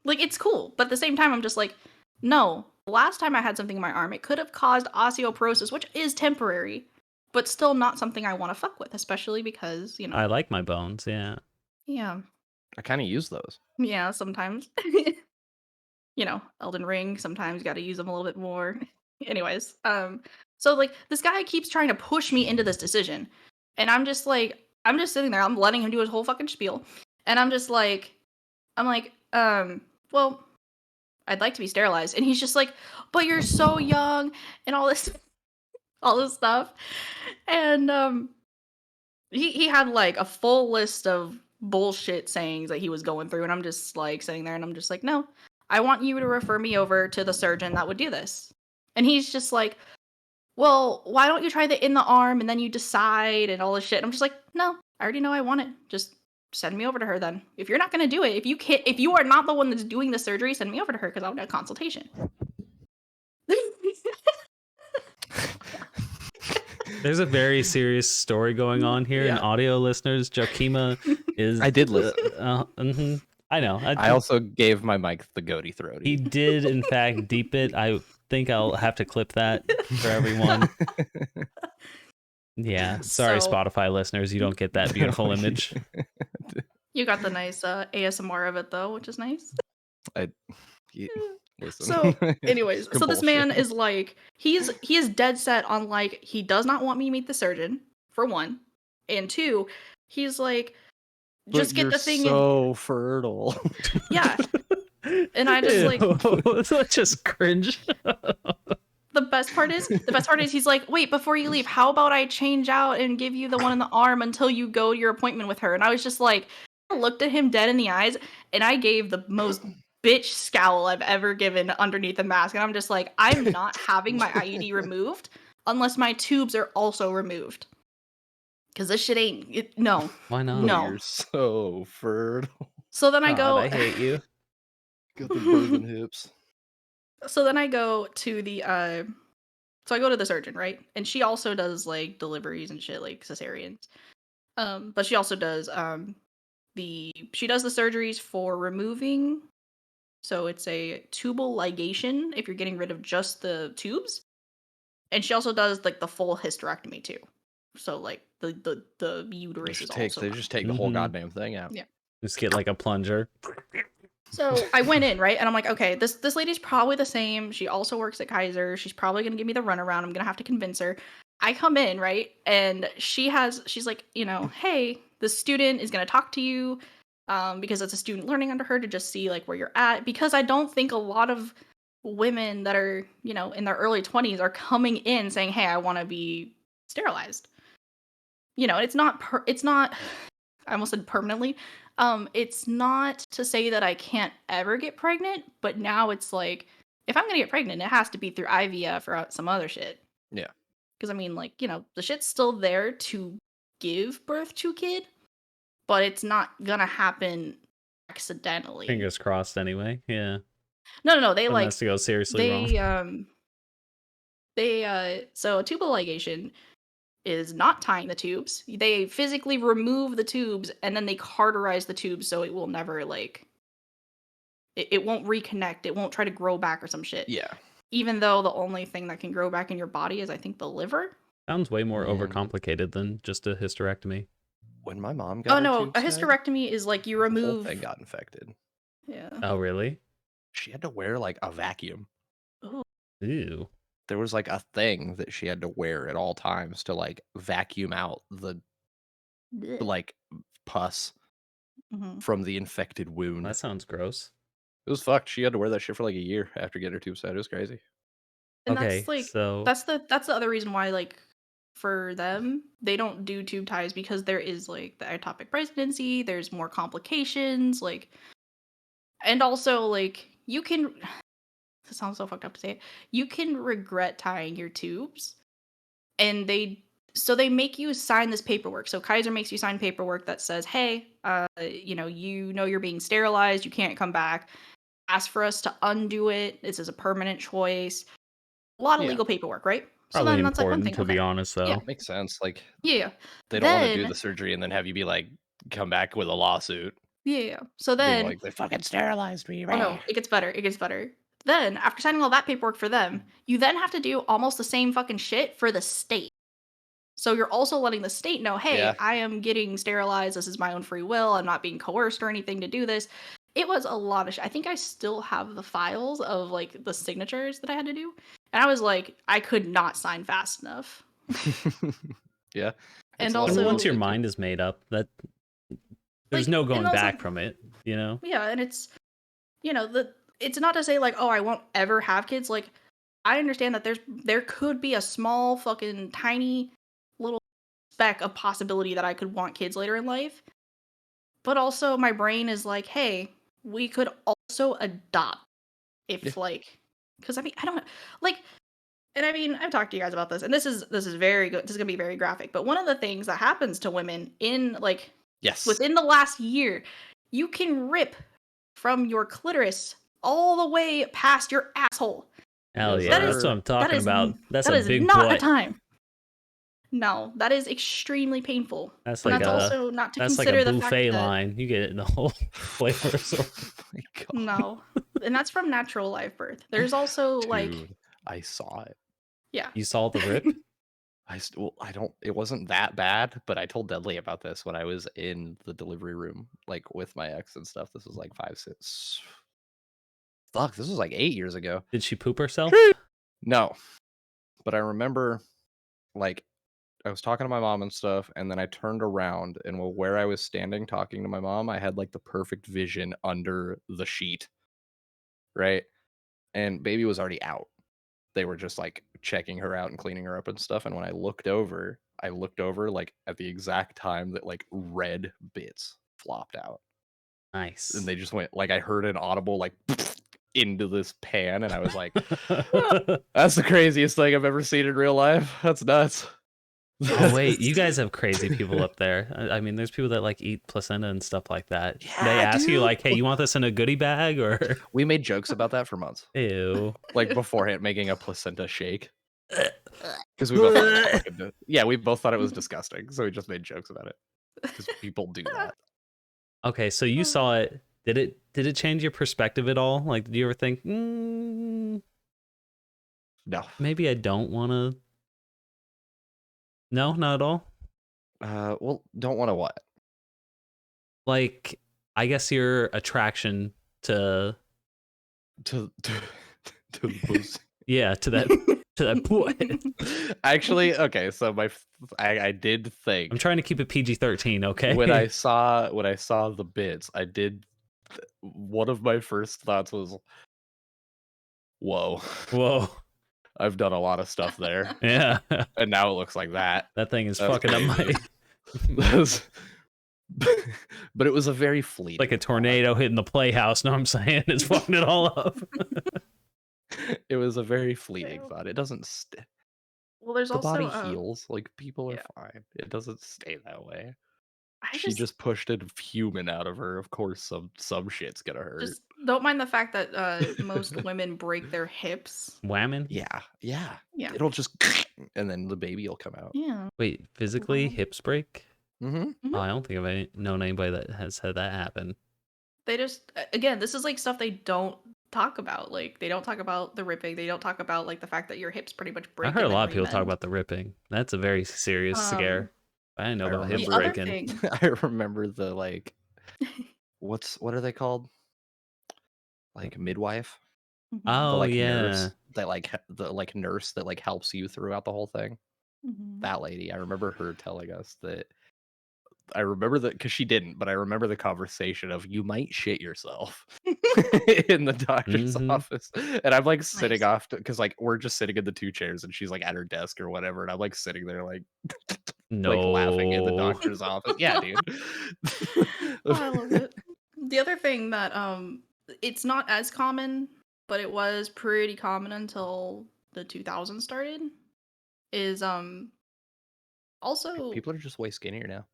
like, it's cool. But at the same time, I'm just like, no, last time I had something in my arm, it could have caused osteoporosis, which is temporary, but still not something I want to fuck with, especially because, you know. I like my bones. Yeah. Yeah. I kind of use those. Yeah, sometimes. You know, Elden Ring, sometimes you got to use them a little bit more. Anyways, so like this guy keeps trying to push me into this decision. And I'm just sitting there, I'm letting him do his whole fucking spiel. And I'm like, well, I'd like to be sterilized. And he's just like, but you're so young and all this stuff. And he had like a full list of bullshit sayings that he was going through, and I'm just like sitting there and I'm just like, no, I want you to refer me over to the surgeon that would do this. And he's just like, well, why don't you try the in the arm and then you decide and all this shit. And I'm just like, no, I already know I want it. Just send me over to her then. If you're not gonna do it, if you are not the one that's doing the surgery, send me over to her because I want a consultation. There's a very serious story going on here, and Yeah. audio listeners, Joachima is. I did listen. Mhm. I know. I also gave my mic the goaty throaty. He did, in fact, deep it. I think I'll have to clip that for everyone. Yeah. Sorry, So- Spotify listeners, you don't get that beautiful image. You got the nice ASMR of it though, which is nice. Listen. So, anyways, so this man Bullshit. is like, he is dead set on like, he does not want me to meet the surgeon, for one. And two, he's like, just But get you're the thing so fertile. in. Yeah. And I just like, That's just cringe. the best part is he's like, wait, before you leave, how about I change out and give you the one in the arm until you go to your appointment with her? And I was just like, I looked at him dead in the eyes and I gave the most bitch scowl I've ever given underneath the mask. And I'm just like, I'm not having my IUD removed unless my tubes are also removed. Because this shit ain't, no. Why not? No. You're so fertile. So then I God, go, I hate you. Got the virgin hips. so then I go to the, so I go to the surgeon, right? And she also does like deliveries and shit, like cesareans. But she also does, she does the surgeries for removing. So it's a tubal ligation if you're getting rid of just the tubes. And she also does like the full hysterectomy too. So like the uterus is also. They just take the whole Mhm. goddamn thing out. Yeah. Just get like a plunger. So I went in, right? And I'm like, okay, this lady's probably the same. She also works at Kaiser. She's probably gonna give me the runaround. I'm gonna have to convince her. I come in, right? And she's like, you know, hey, the student is gonna talk to you. Because it's a student learning under her to just see like where you're at. Because I don't think a lot of women that are, you know, in their early 20s are coming in saying, hey, I want to be sterilized. You know, it's not, I almost said permanently. It's not to say that I can't ever get pregnant, but now it's like, if I'm gonna get pregnant, it has to be through IVF or some other shit. Yeah. Because I mean, like, the shit's still there to give birth to a kid, but it's not gonna happen accidentally. Fingers crossed anyway. Yeah. No. They Unless to go seriously wrong. So a tubal ligation is not tying the tubes. They physically remove the tubes and then they cauterize the tubes so it will never it won't reconnect. It won't try to grow back or some shit. Yeah. Even though the only thing that can grow back in your body is, I think, the liver. Sounds way more Man. overcomplicated than just a hysterectomy. When my mom got Oh no, tubes a hysterectomy is like you remove. the whole thing got infected. Yeah. Oh, really? She had to wear like a vacuum. Ooh. Ew. There was like a thing that she had to wear at all times to like vacuum out the like pus from the infected wound. That sounds gross. It was fucked. She had to wear that shit for like a year after getting her tubes out. It was crazy. And Okay, that's like so that's the other reason why, like, for them they don't do tube ties, because there is like the ectopic pregnancy, there's more complications, like, and also like you can it sounds so fucked up to say it, you can regret tying your tubes, and they make you sign this paperwork. So Kaiser makes you sign paperwork that says, hey, you're being sterilized, you can't come back, ask for us to undo it, this is a permanent choice. A lot of Yeah. legal paperwork, right? probably So then that's like one important, thing. to be honest, though. Yeah. Makes sense. Like, Yeah. they don't want to do Then- the surgery and then have you be like, come back with a lawsuit. Yeah. So Being then, like, they fucking sterilized me. oh no, it gets better. It gets better. Then, after signing all that paperwork for them, you then have to do almost the same fucking shit for the state. So you're also letting the state know, hey, Yeah. I am getting sterilized. This is my own free will. I'm not being coerced or anything to do this. It was a lot of shit. I think I still have the files of like the signatures that I had to do. And I was like, I could not sign fast enough. Yeah. And It's a lot of also- And once your work. mind is made up, that there's Like, no and going also- back from it, you know? Yeah, and it's, it's not to say like, oh, I won't ever have kids. Like, I understand that there could be a small fucking tiny little speck of possibility that I could want kids later in life. But also my brain is like, hey, we could also adopt if like, because I mean, I don't know, like, and I mean, I've talked to you guys about this, and this is very good. This is gonna be very graphic. But one of the things that happens to women in like Yes. within the last year, you can rip from your clitoris all the way past your asshole. Hell Yes, yeah, sir. that's what I'm talking about. That's that a is big not boy. a time. No, that is extremely painful. That's And like that's a also not to that's like consider a the fact buffet that line. You get it in the whole flavor. So Oh my God. no, and that's from natural live birth. There's also like, Dude, I saw it. yeah, you saw the rip? It wasn't that bad, but I told Dudley about this when I was in the delivery room, like with my ex and stuff. This was like 5, 6. Fuck, this was like 8 years ago. Did she poop herself? No, but I remember, like, I was talking to my mom and stuff, and then I turned around, and where I was standing talking to my mom, I had like the perfect vision under the sheet, right? And baby was already out. They were just like checking her out and cleaning her up and stuff. And when I looked over like at the exact time that like red bits flopped out. Nice. And they just went, like, I heard an audible like into this pan, and I was like, that's the craziest thing I've ever seen in real life. That's nuts. Oh wait, you guys have crazy people up there. I mean, there's people that like eat placenta and stuff like that. Yeah, they ask you dude. like, "Hey, you want this in a goodie bag or?" We made jokes about that for months, Ew. like beforehand, making a placenta shake. Because we both thought it was fucking we both thought it was disgusting, so we just made jokes about it. Because people do that. Okay, so you saw it. Did it change your perspective at all? Like, did you ever think, No. maybe I don't want to? No, not at all. Well, don't want to what? Like, I guess your attraction to To the pussy. yeah, to that boy. Actually, okay, so I did think I'm trying to keep it PG-13, okay? when I saw the bits, one of my first thoughts was, whoa, Whoa. I've done a lot of stuff there. Yeah. And now it looks like that. That thing is That's fucking up my crazy. but it was a very fleeting Like a thought. tornado hitting the playhouse. No, I'm saying it's fucking it all up. It was a very fleeting Well, thought. It doesn't well, there's the body also heals. Like people are yeah. fine. It doesn't stay that way. I She just pushed a human out of her. Of course, some shit's gonna hurt. just don't mind the fact that most women break their hips. Whamming? Yeah, yeah. Yeah. It'll just and then the baby will come out. Yeah. Wait, physically Wow. hips break? Mm-hmm. Oh, I don't think I've known anybody that has had that happen. They just again, this is like stuff they don't talk about. Like they don't talk about the ripping. They don't talk about like the fact that your hips pretty much break. I heard a and then lot of people talk remend. about the ripping. That's a very serious scare. I didn't know I about hips The other breaking. thing, I remember the like what are they called? Like midwife? Mhm, The Oh like yeah. nurse that like the like nurse that like helps you throughout the whole thing. mhm. That lady, I remember her telling us that. I remember that because she didn't, but I remember the conversation of you might shit yourself in the doctor's Mhm. office, and I'm like sitting Nice. off because like we're just sitting in the two chairs, and she's like at her desk or whatever, and I'm like sitting there like like laughing in the No. doctor's office. Yeah, dude. Oh, I love it. The other thing that it's not as common, but it was pretty common until the 2000s started, is also People are just way skinnier now.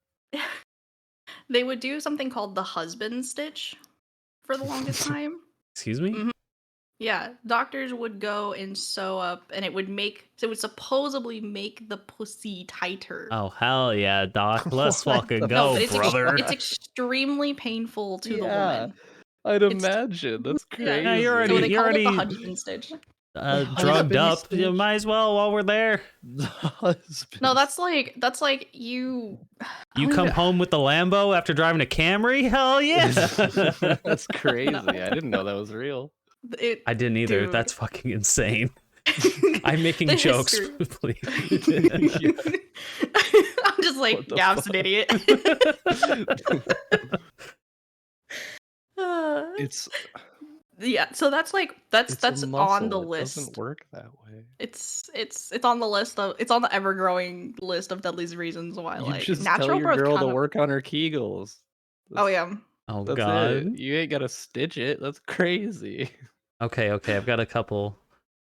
they would do something called the husband stitch for the longest time. Excuse me? Mhm. Yeah, doctors would go and sew up, and it would supposedly make the pussy tighter. Oh hell yeah, Doc. Let's What fucking the No, go, but brother. it's extremely painful to the Yeah, woman. I'd It's imagine. That's yeah. crazy. Yeah, you're So they you're called it the already husband stitch. drugged husband up. You stitch. might as well while we're there. The husband No, that's like you. I You don't come even- home with the Lambo after driving a Camry? Hell yeah. That's crazy. I didn't know that was real. It, I didn't either. dude. That's fucking insane. I'm making The jokes, history. please. I'm just like, What the Gav's fuck? an idiot. It's Yeah, so that's like that's it's a on muscle. the It list. doesn't work that way. It's on the list of it's on the ever growing list of deadliest reasons why You like just tell natural your birth girl to kind of. work on her Kegels. Oh That's, yeah. Oh that's god. it. You ain't gotta stitch it. That's crazy. Okay, I've got a couple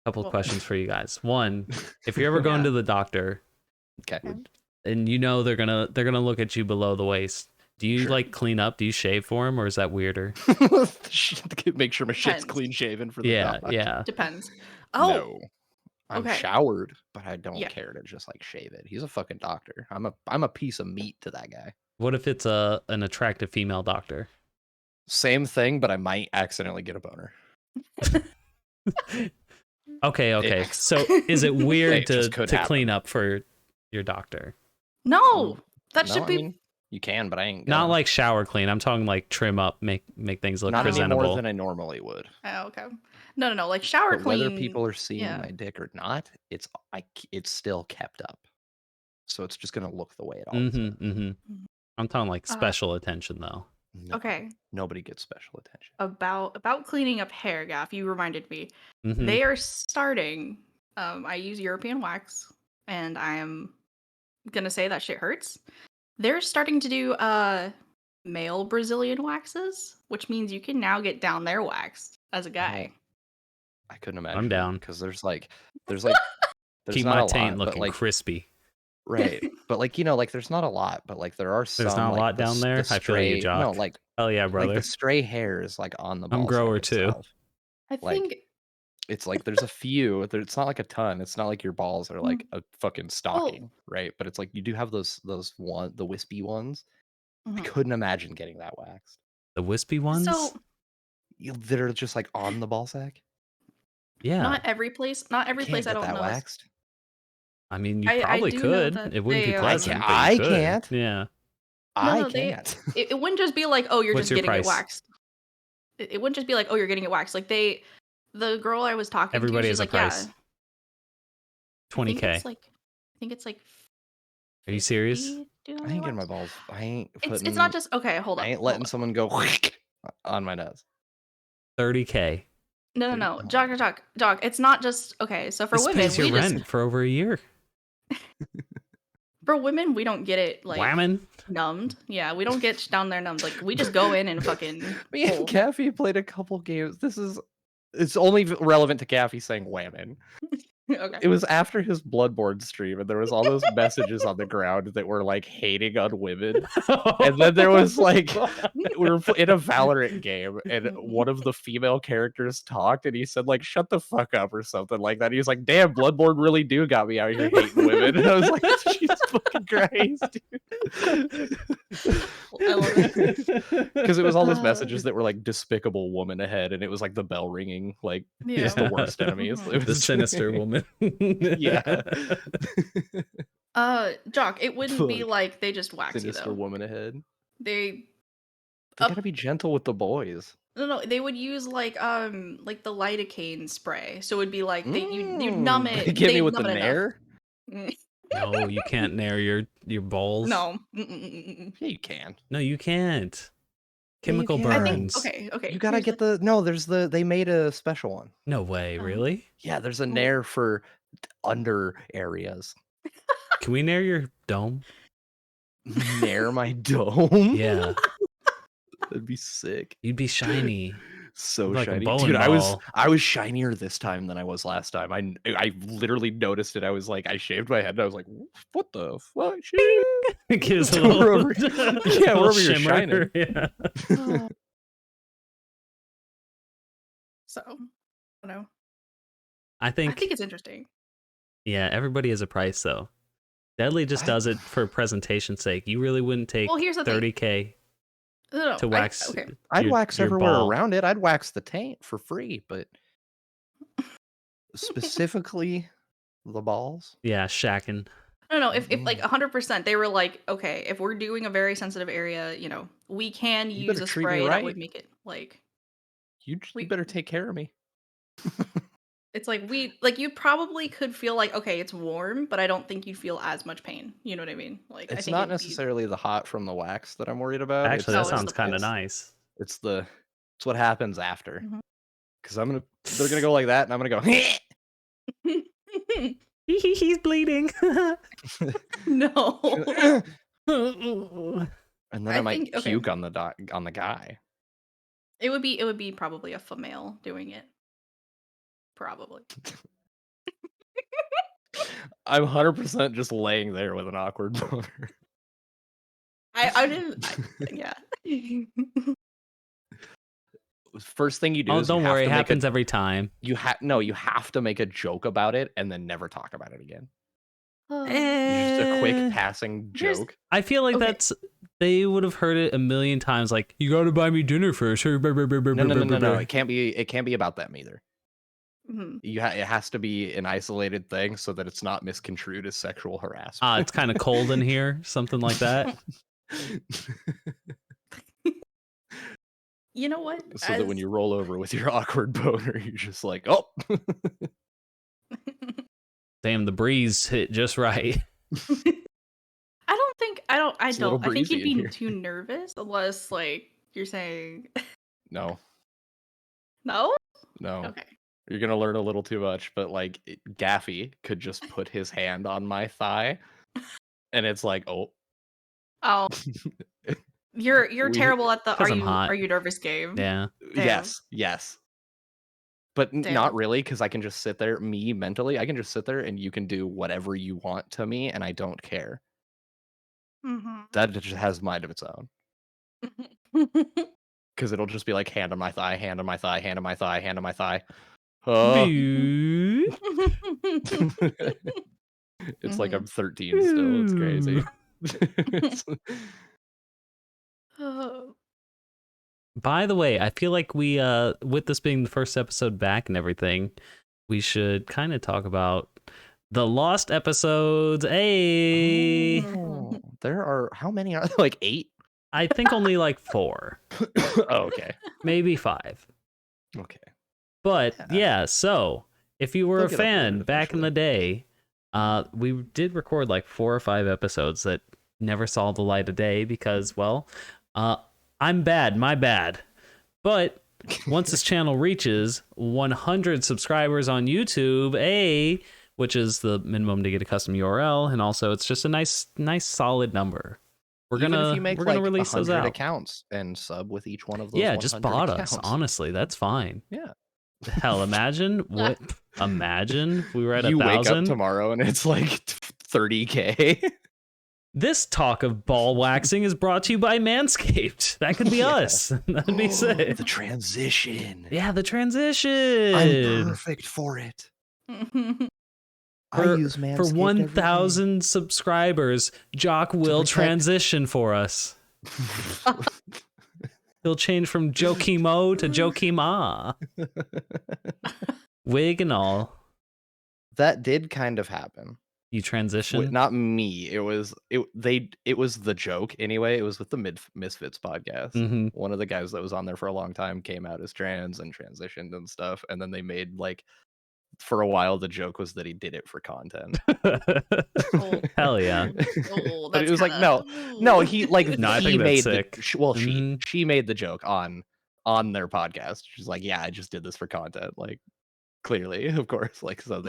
Well- questions for you guys. One, if you're ever going Yeah. to the doctor Okay. and you know they're gonna look at you below the waist, do you Sure. like clean up? Do you shave for them, or is that weirder? Make sure my shit's Depends. clean shaven for the Yeah, dog. yeah. Depends. Oh, No. I'm okay. showered, but I don't Yeah. care to just like shave it. He's a fucking doctor. I'm a piece of meat to that guy. What if it's an attractive female doctor? Same thing, but I might accidentally get a boner. Okay. It- So is it weird It just to could clean up for your doctor? No, that No, should I be. mean, you can, but I ain't Not gonna. like shower clean. I'm talking like trim up, make things look Not any presentable. more than I normally would. Oh, okay. No. Like shower But clean. whether people are seeing yeah. my dick or not, it's still kept up. So it's just gonna look the way it always does. I'm talking like special attention though. No, Okay. Nobody gets special attention. About cleaning up hair, Gaff. You reminded me. Mhm. They are starting. I use European wax, and I am gonna say that shit hurts. They're starting to do male Brazilian waxes, which means you can now get down there waxed as a guy. I couldn't imagine. down. Because there's like there's Keep not my a taint lot, but looking like crispy. right. But like like there's not a lot, but like there are some. There's not a like, lot down there. the I feel you, stray, Jock. No, like Hell yeah, brother. like the stray hairs like on the ball I'm grower sack too. itself. I Like, think it's like there's a few. It's not like a ton. It's not like your balls are like a fucking stocking, right? But it's like you do have the wispy ones. I Mhm. couldn't imagine getting that waxed. The wispy ones? So That are just like on the ball sack. Yeah. not every place. Not every Can't place. I get don't that know. waxed. I mean, you I probably do know could. that It wouldn't be they, pleasant. but I you could. can't. Yeah. I they- can't. It wouldn't just be like, oh, you're What's just your getting price? it waxed. It wouldn't just be like, oh, you're getting it waxed. Like the girl I was talking Everybody to, has she's a like, price. yeah. 20K. I think it's like. Are you serious? 50 to do I ain't getting my wax. balls. I ain't putting. It's not just okay. Hold up. I ain't hold letting up. someone go on my nose. 30K. No. Doc. It's not just okay. So for This women, pays your we just rent for over a year. For women, we don't get it like Whammon. numbed. Yeah, we don't get down there numbed. Like we just go in and fucking Me and pull. Caffey played a couple games. It's only relevant to Caffey saying whammon. Okay. It was after his Bloodborne stream, and there was all those messages on the ground that were like hating on women. And then there was like, we were in a Valorant game, and one of the female characters talked, and he said like, "Shut the fuck up" or something like that. He was like, "Damn, Bloodborne really do got me out here hating women." And I was like, "Jesus fucking Christ, dude!" I love it. Because it was all those messages that were like despicable woman ahead, and it was like the bell ringing, like Yeah. it's the worst enemies. Mhm. It The was sinister woman. yeah. Jock, it wouldn't be Fuck. like they just wax you Sinister though. woman ahead. They They Up- gotta be gentle with the boys. no, they would use like the lidocaine spray. So it would be like you numb it. They get me they'd with the numb it nair. enough. No, you can't nair your balls. No. Yeah, you can. No, you can't. Yeah, you Chemical can. I think burns. okay. You gotta here's get they made a special one. No way, Oh. really? Yeah, there's a Cool. nair for under areas. Can we nair your dome? Nair my dome? Yeah, That'd be sick. you'd be shiny. So Like a shiny. bowling Dude, ball. I was shinier this time than I was last time. I literally noticed it. I was like, I shaved my head and I was like, what the fuck? It gives a We're little, over- yeah, little wherever you're shimmer. shining. Yeah. So I don't know. I I think, think it's interesting. yeah, everybody has a price though. Deadly just does it for presentation's sake. You really wouldn't take Well, here's the thing. 30K No, to wax. okay. I'd your- wax your everywhere ball. around it. I'd wax the taint for free, but specifically the balls. Yeah, shacking. No, if like 100% they were like, okay, if we're doing a very sensitive area, we can You use better a treat me spray that right. would make it like You We- better take care of me. it's like you probably could feel like, okay, it's warm, but I don't think you'd feel as much pain. You know what I mean? Like I It's think not it would be- necessarily the hot from the wax that I'm worried about. Actually, No, that it's sounds the kind of pulse. nice. It's what happens after. Mhm. Because they're gonna go like that, and I'm gonna go. He's bleeding. No. And then I I might think- okay. puke on the guy. It would be probably a female doing it. Probably. I'm 100% just laying there with an awkward boner. I didn't yeah. First thing you do Oh, is don't you have worry, it to make happens every time. you have to make a joke about it and then never talk about it again. Just a Eh, quick passing here's- joke. I feel like Okay. they would have heard it a million times. Like, you gotta buy me dinner first. No. It can't be about them either. Mhm. It has to be an isolated thing so that it's not misconstrued as sexual harassment. It's kind of cold in here, something like that. You know what? So that when you roll over with your awkward boner, you're just like, oh. Damn, the breeze hit just right. I It's a little don't. I think breezy you'd in be here. too nervous unless like you're saying No. no. No. Okay. You're gonna learn a little too much, but like Gaffy could just put his hand on my thigh, and it's like, oh, Oh, you're We- terrible at the 'Cause I'm hot. are you nervous game. Yeah. Damn. yes, but Damn. not really, because I can just sit there, mentally, I can just sit there, and you can do whatever you want to me, and I don't care. Mm-hmm. That just has mind of its own, because it'll just be like hand on my thigh, hand on my thigh, hand on my thigh, hand on my thigh. Boo. It's like I'm 13 still. It's crazy. Oh. By the way, I feel like we, with this being the first episode back and everything, we should kind of talk about the lost episodes. Hey, Oh, there are how many are there? Like 8? I think only like 4, Oh, okay. maybe 5. Okay. But yeah, so if you were They'll a get uploaded fan back in the eventually. day, we did record like 4 or 5 episodes that never saw the light of day because, well, I'm bad, my bad. But once this channel reaches 100 subscribers on YouTube, which is the minimum to get a custom URL, and also it's just a nice solid number. We're Even if gonna you make we're gonna like release those 100 out. accounts and sub with each one of those Yeah, 100 just bot us. accounts. Honestly, that's fine. Yeah. Hell, imagine if we were at You wake up 1,000. tomorrow and it's like 30K. This talk of ball waxing is brought to you by Manscaped. That could be us. That'd be sick. The transition. Yeah, the transition. I'm perfect for it. I use Manscaped for every 1,000 subscribers. Jock will protect- transition for us. He'll change from Jokimo to Jokima. Wig and all. That did kind of happen. You transition? Not me. It was the joke anyway. It was with the Misfits podcast. Mhm. One of the guys that was on there for a long time came out as trans and transitioned and stuff, and then they made like, for a while the joke was that he did it for content. Oh. Hell yeah. Oh, But it that's was like, kinda- no, he like No, I he think made that's sick. she made the joke on their podcast. She's like, yeah, I just did this for content. Like, clearly, of course. Like, so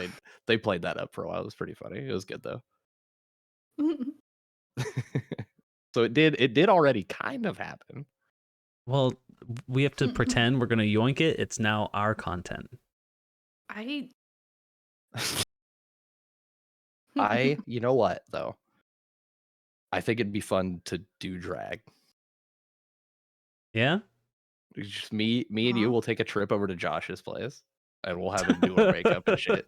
they played that up for a while. It was pretty funny. It was good though. So it did already kind of happen. Well, we have to pretend we're gonna yoink it. It's now our content. You know what though? I think it'd be fun to do drag. Yeah? It's just me and you will take a trip over to Josh's place and we'll have him do our makeup and shit.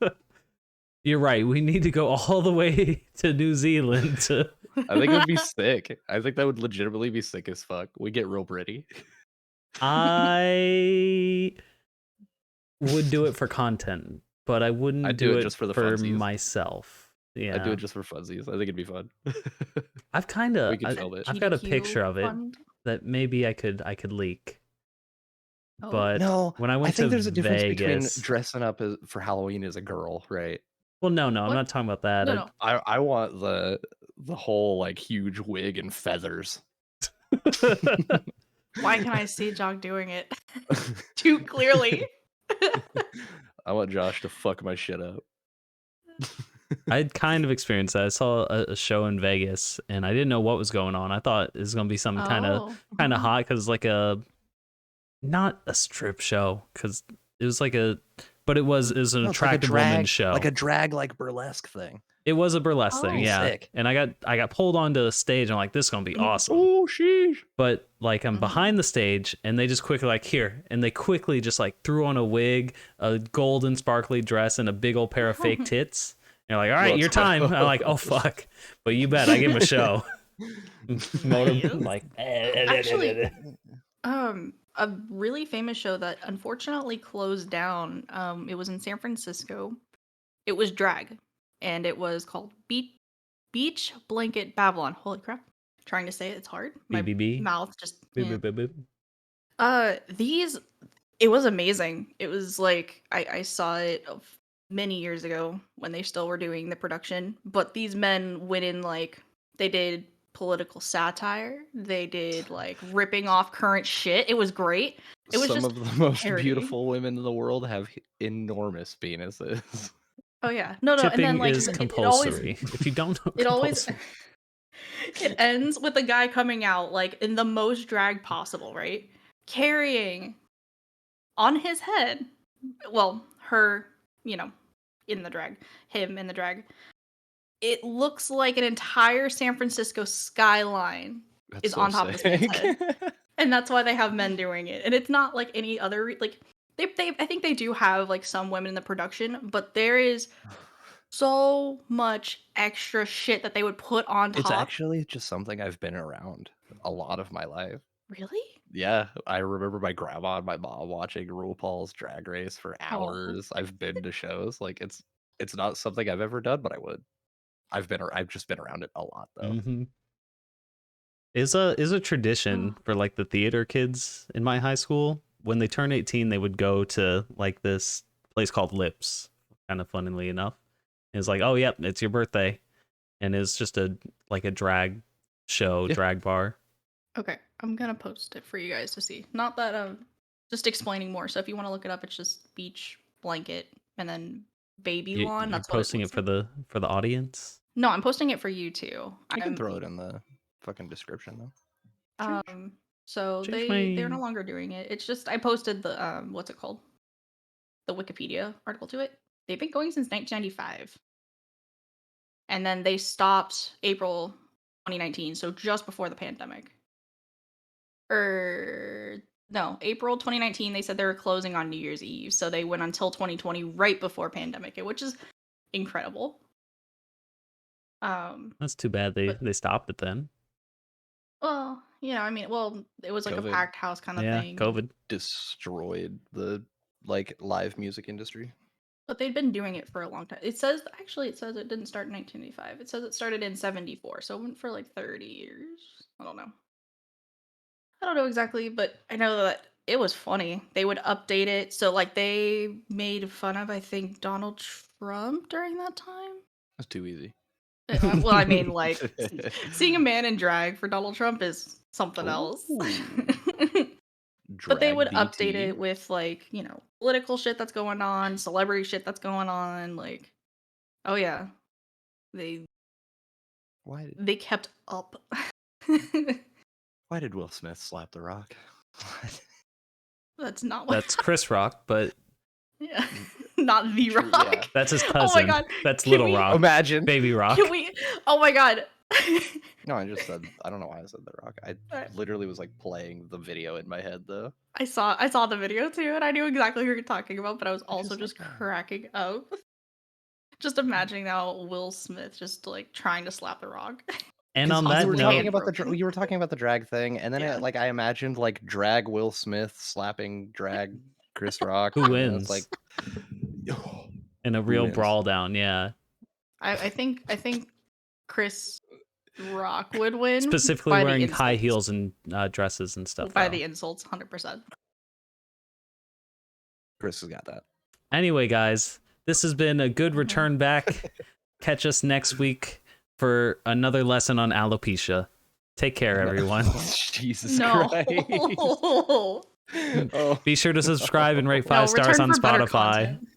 You're right. We need to go all the way to New Zealand to I think it would be sick. I think that would legitimately be sick as fuck. We get real pretty. I would do it for content, but I wouldn't I'd do it just for the for funsies. myself. Yeah. I'd do it just for funsies. I think it'd be fun. I've kind of We could film it. I've got a GDQ picture of it fund? that maybe I could leak. Oh. But No, when I I went think to there's a difference Vegas, between dressing up for Halloween as a girl, right? well, no, I'm What? not talking about that. No. I want the whole like huge wig and feathers. Why can I see Jock doing it too clearly? I want Josh to fuck my shit up. I'd kind of experienced that. I saw a show in Vegas, and I didn't know what was going on. I thought it was gonna be something kind of hot because like not a strip show because it was like but it was an attractive woman show, like a drag burlesque thing. It was a burlesque thing, yeah. Sick. And I got pulled onto the stage. I'm like, this is gonna be awesome. Oh sheesh! But like I'm behind the stage, and they just quickly like here, and they quickly just like threw on a wig, a golden sparkly dress, and a big old pair of fake tits. And you're like, all right, Let's your time. go. I'm like, oh fuck, but you bet I give him a show. Like, Actually, a really famous show that unfortunately closed down. It was in San Francisco. It was drag, and it was called Beach Blanket Babylon. Holy crap! Trying to say it's hard. My BBB. mouth just. Boop, boop, boop, boop. It was amazing. It was like I saw it many years ago when they still were doing the production. But these men went in like they did political satire. They did like ripping off current shit. It was great. It was Some just of the most parody. beautiful women in the world have enormous penises. Oh yeah, no, Tipping and then like is it compulsory. If you don't know, it always compulsory. it ends with a guy coming out like in the most drag possible, right? Carrying on his head, well, her, in the drag, him in the drag. It looks like an entire San Francisco skyline is on top of this man's head. And that's why they have men doing it. And it's not like any other like they I think they do have like some women in the production, but there is so much extra shit that they would put on top. It's actually just something I've been around a lot of my life. Really? Yeah, I remember my grandma and my mom watching RuPaul's Drag Race for hours. I've been to shows. Like it's not something I've ever done, but I would. I've just been around it a lot though. Mm-hmm. Is a tradition for like the theater kids in my high school. When they turn 18, they would go to like this place called Lips, kind of funnily enough. It's like, oh yep, it's your birthday, and it's just a drag show, drag bar. Okay, I'm gonna post it for you guys to see. Not that just explaining more. So if you want to look it up, it's just Beach Blanket and then baby lawn. You're That's what posting it for the audience. No, I'm posting it for you too. I can throw it in the fucking description though. So they're no longer doing it. It's just I posted the what's it called? The Wikipedia article to it. They've been going since 1995. And then they stopped April 2019, so just before the pandemic. No, April 2019 they said they were closing on New Year's Eve, so they went until 2020 right before pandemic, which is incredible. That's too bad they stopped it then. Well, I mean, it was like COVID. a packed house kind of thing. COVID Destroyed the like live music industry. But they'd been doing it for a long time. It says it didn't start in 1985. It says it started in 74, so it went for like 30 years. I don't know exactly, but I know that it was funny. They would update it. So like they made fun of, I think, Donald Trump during that time. That's too easy. Well, I mean, like seeing a man in drag for Donald Trump is something else. But they would update it with like, political shit that's going on, celebrity shit that's going on, like, oh yeah. They kept up. Why did Will Smith slap The Rock? That's not what That's Chris Rock, but yeah. Not The Rock. Yeah. that's his cousin. Oh my god. That's Can Little we- Rock. Imagine. Baby Rock. Can we Oh my god. No, I just said I don't know why I said The Rock. I Alright. literally was like playing the video in my head though. I saw the video too, and I knew exactly who you're talking about, but I was also just just like that. cracking up. Just imagining now Will Smith just like trying to slap The Rock. And on that you were note, talking about you were talking about the drag thing, and then Yeah. I imagined like drag Will Smith slapping drag Chris Rock. Who and wins? It's like in a who real wins? brawl down, yeah. I think Chris Rock would win. Specifically by the wearing high insults. heels and dresses and stuff. By though. the insults, 100%. Chris has got that. Anyway, guys, this has been a good return back. Catch us next week for another lesson on alopecia. Take care, everyone. Jesus No. Christ. Oh. Be sure to subscribe and rate No, 5 stars return on for better Spotify. content.